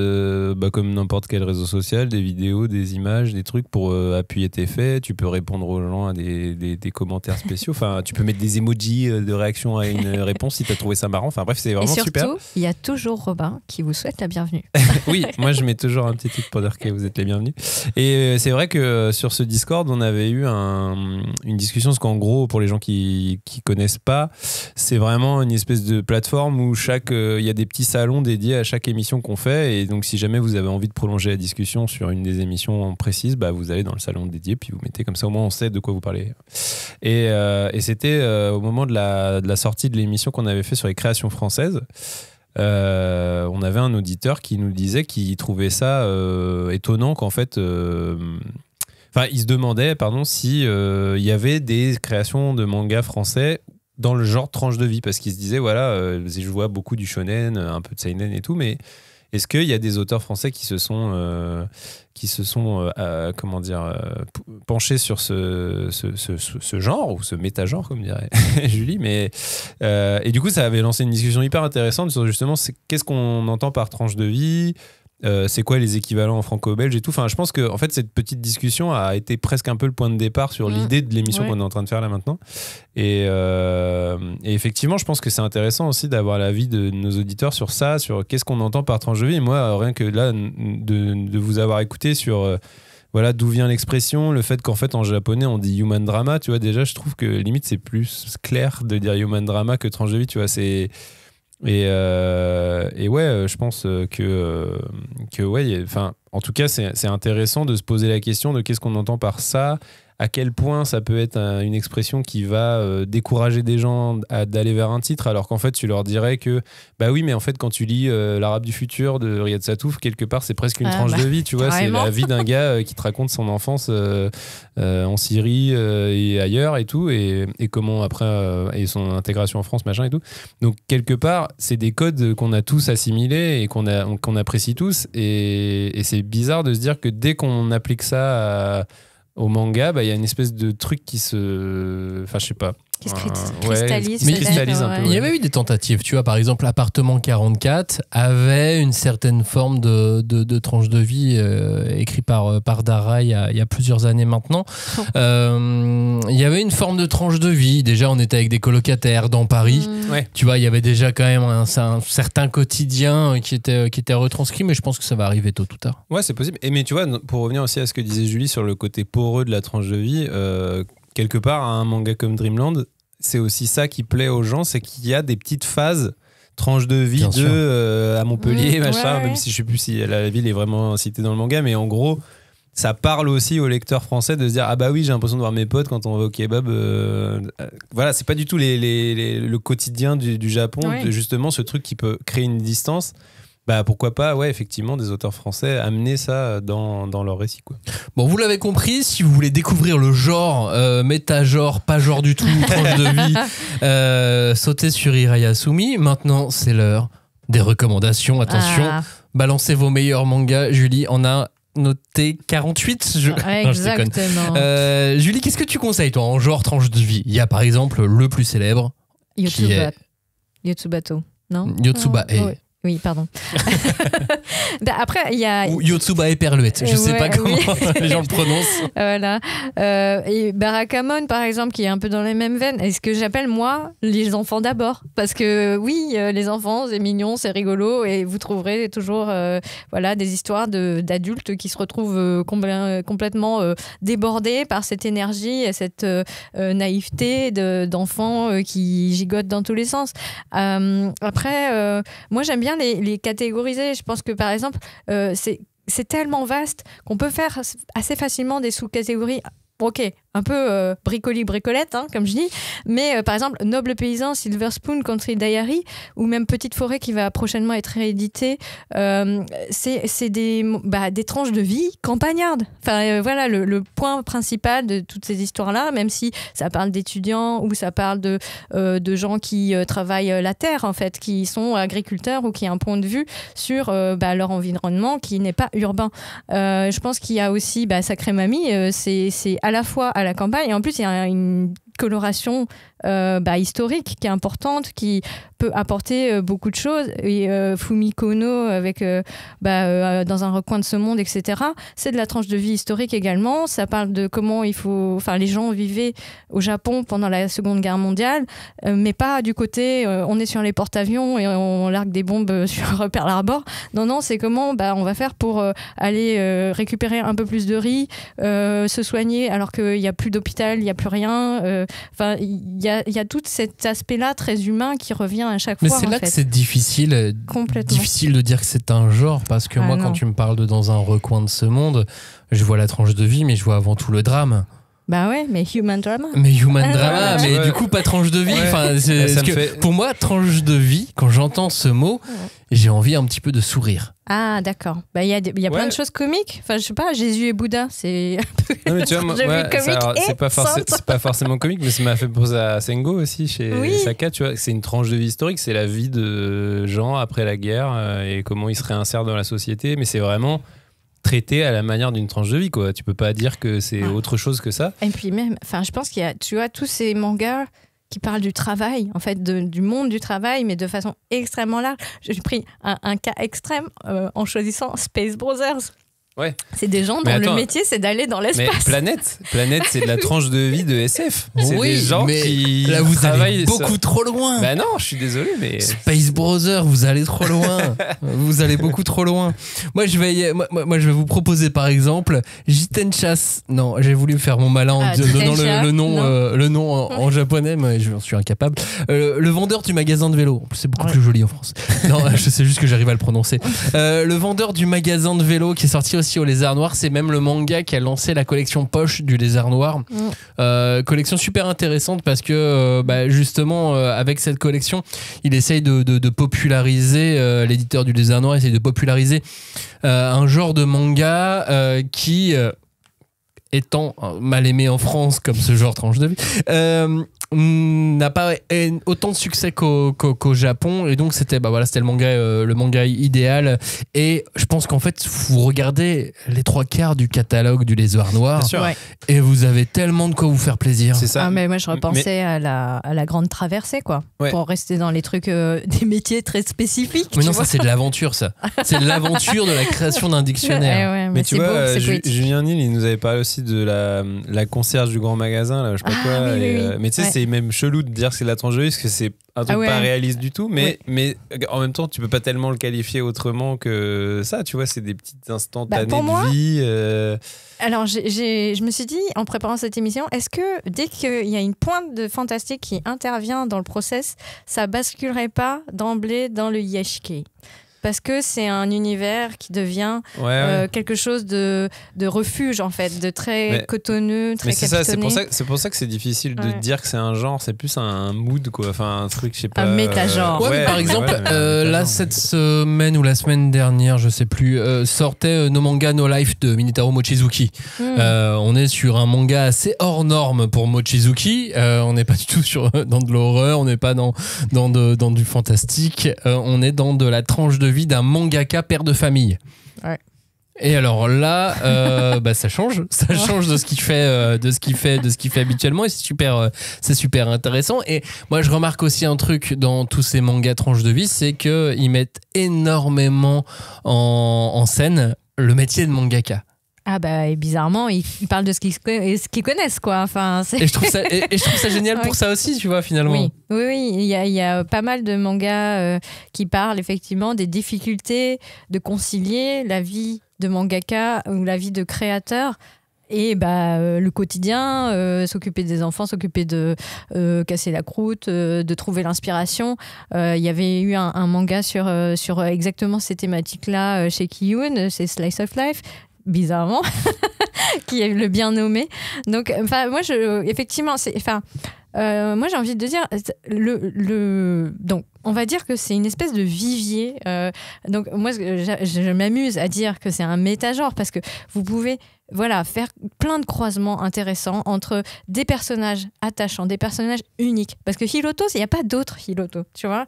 Speaker 3: comme n'importe quel réseau social, des vidéos, des images, des trucs pour appuyer tes faits. Tu peux répondre aux gens à des commentaires spéciaux. Enfin, tu peux mettre des emojis de réaction à une réponse si t'as trouvé ça marrant. Enfin bref, c'est vraiment super.
Speaker 2: Et surtout, il y a toujours Robin qui vous souhaite la bienvenue.
Speaker 3: Oui, moi je mets toujours un petit truc pour dire que vous êtes les bienvenus. Et c'est vrai que sur ce Discord, on avait eu une discussion, parce qu'en gros, pour les gens qui connaissent pas, c'est vraiment une espèce de plateforme où il y a des petits salons dédiés à chaque émission qu'on fait. Et donc si jamais vous avez envie de prolonger la discussion sur une des émissions précises, vous allez dans le salon dédié, puis vous mettez comme ça, au moins on sait de quoi vous parlez. Et c'était au moment de la sortie de l'émission qu'on avait fait sur les créations françaises. On avait un auditeur qui nous disait qu'il trouvait ça étonnant qu'en fait il se demandait si il y avait des créations de mangas français dans le genre tranche de vie, parce qu'il se disait je vois beaucoup du shonen, un peu de seinen et tout, mais est-ce qu'il y a des auteurs français qui se sont penchés sur ce genre, ou ce méta-genre, comme dirait Julie, et du coup ça avait lancé une discussion hyper intéressante sur justement qu'est-ce qu'on entend par tranche de vie, c'est quoi les équivalents en franco-belge et tout. Enfin, je pense que en fait cette petite discussion a été presque un peu le point de départ sur l'idée de l'émission qu'on est en train de faire là maintenant. Et effectivement, je pense que c'est intéressant aussi d'avoir l'avis de nos auditeurs sur ça, sur qu'est-ce qu'on entend par tranche de vie. Et moi, rien que là, de vous avoir écouté sur d'où vient l'expression, le fait qu'en fait en japonais on dit human drama, tu vois, déjà je trouve que limite c'est plus clair de dire human drama que tranche de vie, tu vois, c'est... Et je pense en tout cas c'est intéressant de se poser la question de qu'est-ce qu'on entend par ça, à quel point ça peut être une expression qui va décourager des gens d'aller vers un titre, alors qu'en fait tu leur dirais que oui, mais en fait quand tu lis l'Arabe du futur de Riyad Satouf, quelque part c'est presque une tranche de vie, tu vois, c'est la vie d'un gars qui te raconte son enfance en Syrie et ailleurs et tout, et comment après et son intégration en France, machin et tout. Donc quelque part c'est des codes qu'on a tous assimilés et qu'on apprécie tous, et c'est bizarre de se dire que dès qu'on applique ça au manga, il y a une espèce de truc qui se... Enfin, je sais pas.
Speaker 2: Qui se cristallise.
Speaker 3: Un peu.
Speaker 1: Il y avait eu des tentatives, tu vois, par exemple, Appartement 44 avait une certaine forme de tranche de vie écrit par Dara il y a plusieurs années maintenant. Il y avait une forme de tranche de vie. Déjà, on était avec des colocataires dans Paris. Tu vois, il y avait déjà quand même un certain quotidien qui était retranscrit, mais je pense que ça va arriver tôt ou tard.
Speaker 3: Ouais, c'est possible. Mais tu vois, pour revenir aussi à ce que disait Julie sur le côté poreux de la tranche de vie, quelque part, un manga comme Dreamland, c'est aussi ça qui plaît aux gens, c'est qu'il y a des petites phases tranche de vie à Montpellier, même si je sais plus si la ville est vraiment citée dans le manga, mais en gros, ça parle aussi aux lecteurs français de se dire oui, j'ai l'impression de voir mes potes quand on va au kebab. C'est pas du tout le quotidien du Japon, de justement ce truc qui peut créer une distance. Pourquoi pas, effectivement, des auteurs français amener ça dans leur récit, quoi.
Speaker 1: Bon, vous l'avez compris, si vous voulez découvrir le genre, méta-genre, pas genre du tout, tranche de vie, sautez sur Hirayasumi. Maintenant, c'est l'heure des recommandations. Attention, Balancez vos meilleurs mangas. Julie en a noté 48. Non, je déconne. Julie, qu'est-ce que tu conseilles, toi, en genre tranche de vie? Il y a par exemple le plus célèbre.
Speaker 2: Yotsubato, non?
Speaker 1: Yotsuba.
Speaker 2: Oui, pardon. Après, il y a...
Speaker 1: Ou Yotsuba et Perluette, je sais pas comment les gens le prononcent.
Speaker 2: Voilà. Et Barakamon, par exemple, qui est un peu dans les mêmes veines. Et ce que j'appelle, moi, les enfants d'abord. Parce que oui, les enfants, c'est mignon, c'est rigolo. Et vous trouverez toujours des histoires d'adultes qui se retrouvent complètement débordés par cette énergie et cette naïveté d'enfants qui gigotent dans tous les sens. Après, moi, j'aime bien les catégoriser. Je pense que par exemple, c'est tellement vaste qu'on peut faire assez facilement des sous-catégories. Ok, un peu bricoli-bricolette, comme je dis, mais par exemple, Noble Paysan, Silver Spoon, Country Diary, ou même Petite Forêt qui va prochainement être réédité, c'est des tranches de vie campagnardes. Enfin, voilà le point principal de toutes ces histoires-là, même si ça parle d'étudiants ou ça parle de gens qui travaillent la terre, en fait, qui sont agriculteurs ou qui ont un point de vue sur leur environnement qui n'est pas urbain. Je pense qu'il y a aussi Sacré Mamie, c'est à la fois à la campagne et en plus il y a une coloration historique qui est importante, qui peut apporter beaucoup de choses. Et Fumiko No avec dans un recoin de ce monde, etc. C'est de la tranche de vie historique également. Ça parle de comment les gens vivaient au Japon pendant la Seconde Guerre mondiale, mais pas du côté on est sur les porte-avions et on largue des bombes sur Pearl Harbor. Non, c'est comment on va faire pour aller récupérer un peu plus de riz, se soigner alors qu'il n'y a plus d'hôpital, il n'y a plus rien. Il y a tout cet aspect-là très humain qui revient à chaque fois.
Speaker 1: Mais c'est là que c'est difficile de dire que c'est un genre, parce que moi, quand tu me parles de Dans un recoin de ce monde, je vois la tranche de vie, mais je vois avant tout le drame.
Speaker 2: Bah ouais, mais human drama.
Speaker 1: Mais du coup, pas tranche de vie.
Speaker 3: Ouais.
Speaker 1: Pour moi, tranche de vie, quand j'entends ce mot, j'ai envie un petit peu de sourire.
Speaker 2: Ah, d'accord. Il y a plein de choses comiques. Enfin, je sais pas, Jésus et Bouddha, c'est un peu...
Speaker 3: Non, mais tu vois, c'est pas forcément comique, mais ça m'a fait penser à Sengo aussi, chez Saka, tu vois. C'est une tranche de vie historique, c'est la vie de gens après la guerre et comment ils se réinsèrent dans la société, mais c'est vraiment traité à la manière d'une tranche de vie, quoi. Tu peux pas dire que c'est autre chose que ça.
Speaker 2: Et puis même, je pense qu'il y a, tu vois, tous ces mangas qui parlent du travail, en fait, du monde du travail, mais de façon extrêmement large. J'ai pris un cas extrême en choisissant Space Brothers.
Speaker 3: Ouais.
Speaker 2: C'est des gens dont le métier, c'est d'aller dans l'espace.
Speaker 3: Mais Planète, c'est de la tranche de vie de SF. C'est des gens qui
Speaker 1: là, vous
Speaker 3: travaillent
Speaker 1: allez beaucoup trop loin.
Speaker 3: Bah non, je suis désolé, mais...
Speaker 1: Space Brothers, vous allez trop loin. Vous allez beaucoup trop loin. Moi, je vais vous proposer, par exemple, Jitenchas. Non, j'ai voulu faire mon malin en donnant le nom en japonais, mais je suis incapable. Le vendeur du magasin de vélo. C'est beaucoup plus joli en France. Non, je sais juste que j'arrive à le prononcer. Le vendeur du magasin de vélo qui est sorti aussi au Lézard Noir, c'est même le manga qui a lancé la collection poche du Lézard Noir. Collection super intéressante parce que justement avec cette collection il essaye de populariser, l'éditeur du Lézard Noir essaye de populariser un genre de manga qui étant mal aimé en France comme ce genre tranche de vie, n'a pas autant de succès qu'au Japon, et donc c'était le manga idéal. Et je pense qu'en fait vous regardez les 3/4 du catalogue du Lézard Noir et vous avez tellement de quoi vous faire plaisir.
Speaker 3: C'est ça.
Speaker 2: Mais moi je repensais à la grande traversée, quoi, pour rester dans les trucs des métiers très spécifiques.
Speaker 1: Mais non, ça c'est de l'aventure, ça c'est de l'aventure de la création d'un dictionnaire.
Speaker 2: Mais
Speaker 3: tu vois, Julien Nil, il nous avait parlé aussi de la concierge du grand magasin là, je sais pas quoi. Mais tu sais, c'est même chelou de dire que c'est de la tranche de vie parce que c'est un truc pas réaliste du tout, mais en même temps tu peux pas tellement le qualifier autrement que ça, tu vois, c'est des petites instantanées de vie.
Speaker 2: Alors je me suis dit en préparant cette émission, est-ce que dès qu'il y a une pointe de fantastique qui intervient dans le process, ça basculerait pas d'emblée dans le yashiki? Parce que c'est un univers qui devient quelque chose de refuge, en fait, de très cotonneux, très capitonné.
Speaker 3: C'est pour ça que c'est difficile de dire que c'est un genre, c'est plus un mood, quoi. Enfin, un truc, je sais pas.
Speaker 2: Un méta-genre.
Speaker 1: Par exemple, là, cette semaine ou la semaine dernière, je sais plus, sortait No Manga No Life de Minetaro Mochizuki. On est sur un manga assez hors norme pour Mochizuki. On n'est pas du tout dans de l'horreur, on n'est pas dans du fantastique. On est dans de la tranche de vie d'un mangaka père de famille.
Speaker 2: Ouais.
Speaker 1: Et alors là, ça change de ce qu'il fait, de ce qu'il fait habituellement, et c'est super intéressant. Et moi, je remarque aussi un truc dans tous ces mangas tranches de vie, c'est que ils mettent énormément en scène le métier de mangaka.
Speaker 2: Ah bah et bizarrement ils parlent de ce qu'ils connaissent quoi. Enfin,
Speaker 1: et je trouve ça génial pour ça aussi, tu vois, finalement.
Speaker 2: Oui, il y a pas mal de mangas qui parlent effectivement des difficultés de concilier la vie de mangaka ou la vie de créateur et le quotidien, s'occuper des enfants, s'occuper de casser la croûte, de trouver l'inspiration. Il y avait eu un manga sur exactement ces thématiques-là chez Kiyun, c'est Slice of Life. Bizarrement, qui est le bien nommé. Donc, moi, effectivement, moi, j'ai envie de dire, donc, on va dire que c'est une espèce de vivier. Donc, moi, je m'amuse à dire que c'est un métagenre parce que vous pouvez faire plein de croisements intéressants entre des personnages attachants, des personnages uniques. Parce que Hiroto, il n'y a pas d'autres Hiroto, tu vois.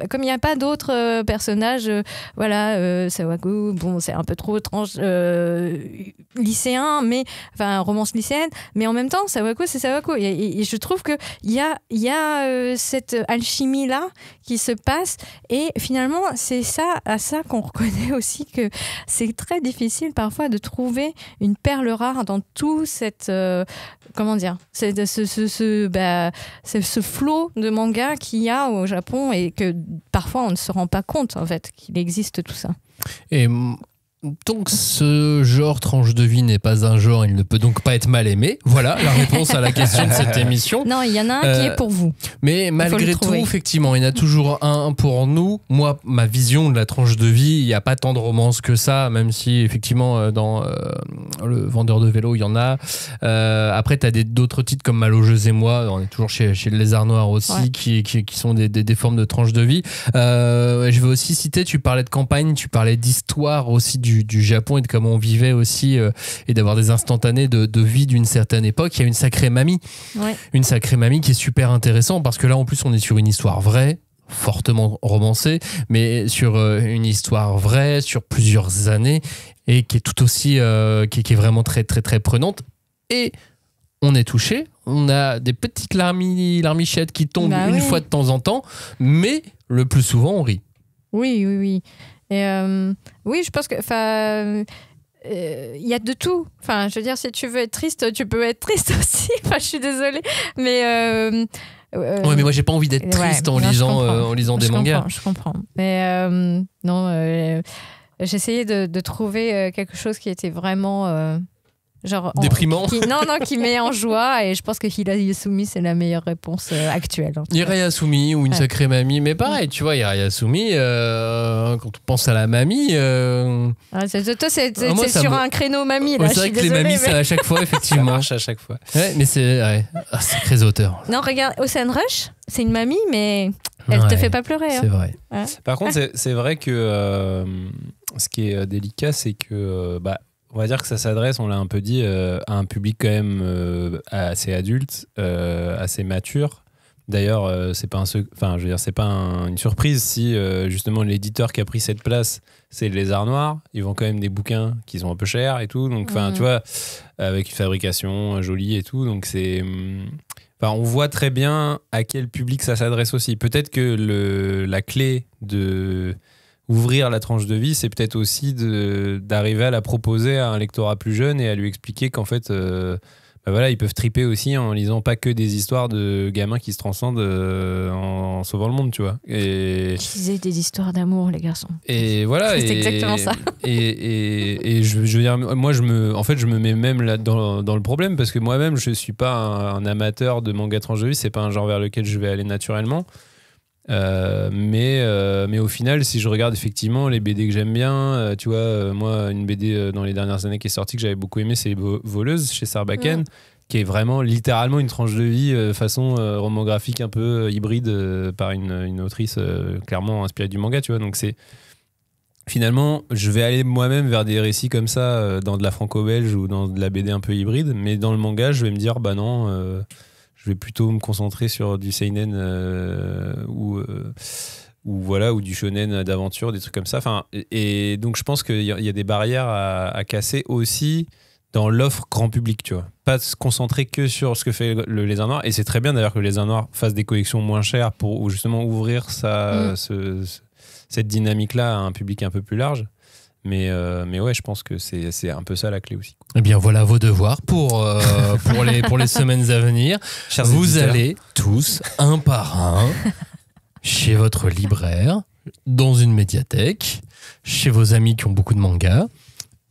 Speaker 2: Comme il n'y a pas d'autres personnages, Sawaku, bon, c'est un peu trop lycéen, romance lycéenne, mais en même temps, Sawaku, c'est Sawaku. Et je trouve qu'il y a cette alchimie-là qui se passe, et finalement, c'est à ça qu'on reconnaît aussi que c'est très difficile parfois de trouver une perle rare dans tout cette ce flot de mangas qu'il y a au Japon, et que parfois on ne se rend pas compte en fait qu'il existe tout ça.
Speaker 1: Et donc ce genre tranche de vie n'est pas un genre, il ne peut donc pas être mal aimé. Voilà la réponse à la question de cette émission.
Speaker 2: Non, il y en a un qui est pour vous.
Speaker 1: Mais malgré tout, effectivement, il y en a toujours un pour nous. Moi, ma vision de la tranche de vie, il n'y a pas tant de romance que ça, même si effectivement dans le vendeur de vélo, il y en a. Après, tu as d'autres titres comme Malogieuse et moi, on est toujours chez le Lézard Noir aussi, qui sont des formes de tranche de vie. Je veux aussi citer, tu parlais de campagne, tu parlais d'histoire aussi du Japon et de comment on vivait aussi, et d'avoir des instantanés de vie d'une certaine époque. Il y a une sacrée mamie. Une sacrée mamie qui est super intéressant, parce que là en plus on est sur une histoire vraie, fortement romancée, mais sur une histoire vraie sur plusieurs années, et qui est tout aussi qui est vraiment très très très prenante. Et on est touché, on a des petites larmichettes qui tombent une fois de temps en temps, mais le plus souvent on rit.
Speaker 2: Oui. Et oui, je pense que il y a de tout. Enfin, je veux dire, si tu veux être triste, tu peux être triste aussi. Enfin, je suis désolée, mais
Speaker 1: ouais, mais moi j'ai pas envie d'être triste en lisant des mangas.
Speaker 2: Je comprends. Mais non, j'essayais de trouver quelque chose qui était vraiment
Speaker 1: déprimant.
Speaker 2: Qui met en joie, et je pense que Hirayasumi c'est la meilleure réponse actuelle.
Speaker 1: Hirayasumi ou une sacrée mamie, mais pareil, tu vois, Hirayasumi, quand on pense à la mamie,
Speaker 2: c'est sur un créneau mamie là.
Speaker 1: C'est vrai que les mamies, c'est à chaque fois, effectivement.
Speaker 3: Ça marche à chaque fois.
Speaker 1: Ouais, mais c'est sacrés auteurs.
Speaker 2: Non, regarde, Ocean Rush, c'est une mamie, mais elle te fait pas pleurer.
Speaker 1: C'est vrai.
Speaker 2: Ouais.
Speaker 3: Par contre, c'est vrai que ce qui est délicat, c'est que on va dire que ça s'adresse, on l'a un peu dit, à un public quand même assez adulte, assez mature. D'ailleurs, c'est pas une surprise si justement l'éditeur qui a pris cette place, c'est le Lézard Noir. Ils vendent quand même des bouquins qui sont un peu chers et tout. Donc, tu vois, avec une fabrication jolie et tout. Donc, on voit très bien à quel public ça s'adresse aussi. Peut-être que la clé de ouvrir la tranche de vie, c'est peut-être aussi d'arriver à la proposer à un lectorat plus jeune et à lui expliquer qu'en fait, ils peuvent triper aussi en lisant pas que des histoires de gamins qui se transcendent en sauvant le monde, tu vois. Et
Speaker 2: lisez des histoires d'amour, les garçons.
Speaker 3: Et voilà.
Speaker 2: C'est exactement ça.
Speaker 3: Et je veux dire, moi, je me mets même là dans le problème, parce que moi-même, je suis pas un amateur de manga tranche de vie. C'est pas un genre vers lequel je vais aller naturellement. Mais au final, si je regarde effectivement les BD que j'aime bien, tu vois, moi, une BD dans les dernières années qui est sortie que j'avais beaucoup aimé, c'est Voleuse chez Sarbacane, qui est vraiment littéralement une tranche de vie façon roman graphique un peu hybride par une autrice clairement inspirée du manga, tu vois. Donc finalement, je vais aller moi-même vers des récits comme ça dans de la franco-belge ou dans de la BD un peu hybride, mais dans le manga, je vais me dire non. Je vais plutôt me concentrer sur du seinen ou ou du shonen d'aventure, des trucs comme ça. Enfin, et donc je pense qu'il y a des barrières à casser aussi dans l'offre grand public, tu vois. Pas se concentrer que sur ce que fait le Lézard Noir. Et c'est très bien d'ailleurs que le Lézard Noir fasse des collections moins chères pour justement ouvrir cette dynamique-là à un public un peu plus large. Mais ouais, je pense que c'est un peu ça la clé aussi.
Speaker 1: Eh bien, voilà vos devoirs pour les semaines à venir.
Speaker 3: Chers
Speaker 1: vous
Speaker 3: éditeurs.
Speaker 1: allez tous, un par un, chez votre libraire, dans une médiathèque, chez vos amis qui ont beaucoup de mangas,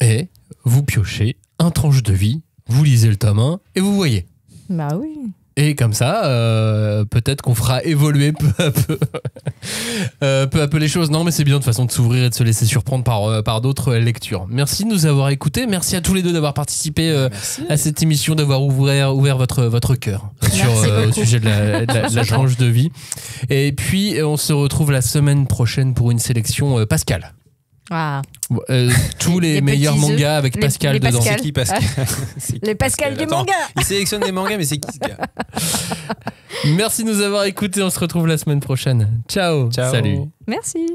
Speaker 1: et vous piochez un tranche de vie, vous lisez le tome 1 et vous voyez.
Speaker 2: Bah oui.
Speaker 1: Et comme ça, peut-être qu'on fera évoluer peu à peu les choses. Non, mais c'est bien de façon de s'ouvrir et de se laisser surprendre par d'autres lectures. Merci de nous avoir écoutés. Merci à tous les deux d'avoir participé à cette émission, d'avoir ouvert votre cœur au sujet de la tranche de vie. Et puis, on se retrouve la semaine prochaine pour une sélection Pascal.
Speaker 2: Ah.
Speaker 1: Tous les meilleurs mangas avec Pascal
Speaker 2: les
Speaker 1: dedans.
Speaker 2: Pascal.
Speaker 3: C'est qui Pascal
Speaker 2: Les Pascal du manga.
Speaker 3: Il sélectionne des mangas, mais c'est qui ce gars?
Speaker 1: Merci de nous avoir écoutés. On se retrouve la semaine prochaine. Ciao.
Speaker 3: Ciao.
Speaker 1: Salut.
Speaker 2: Merci.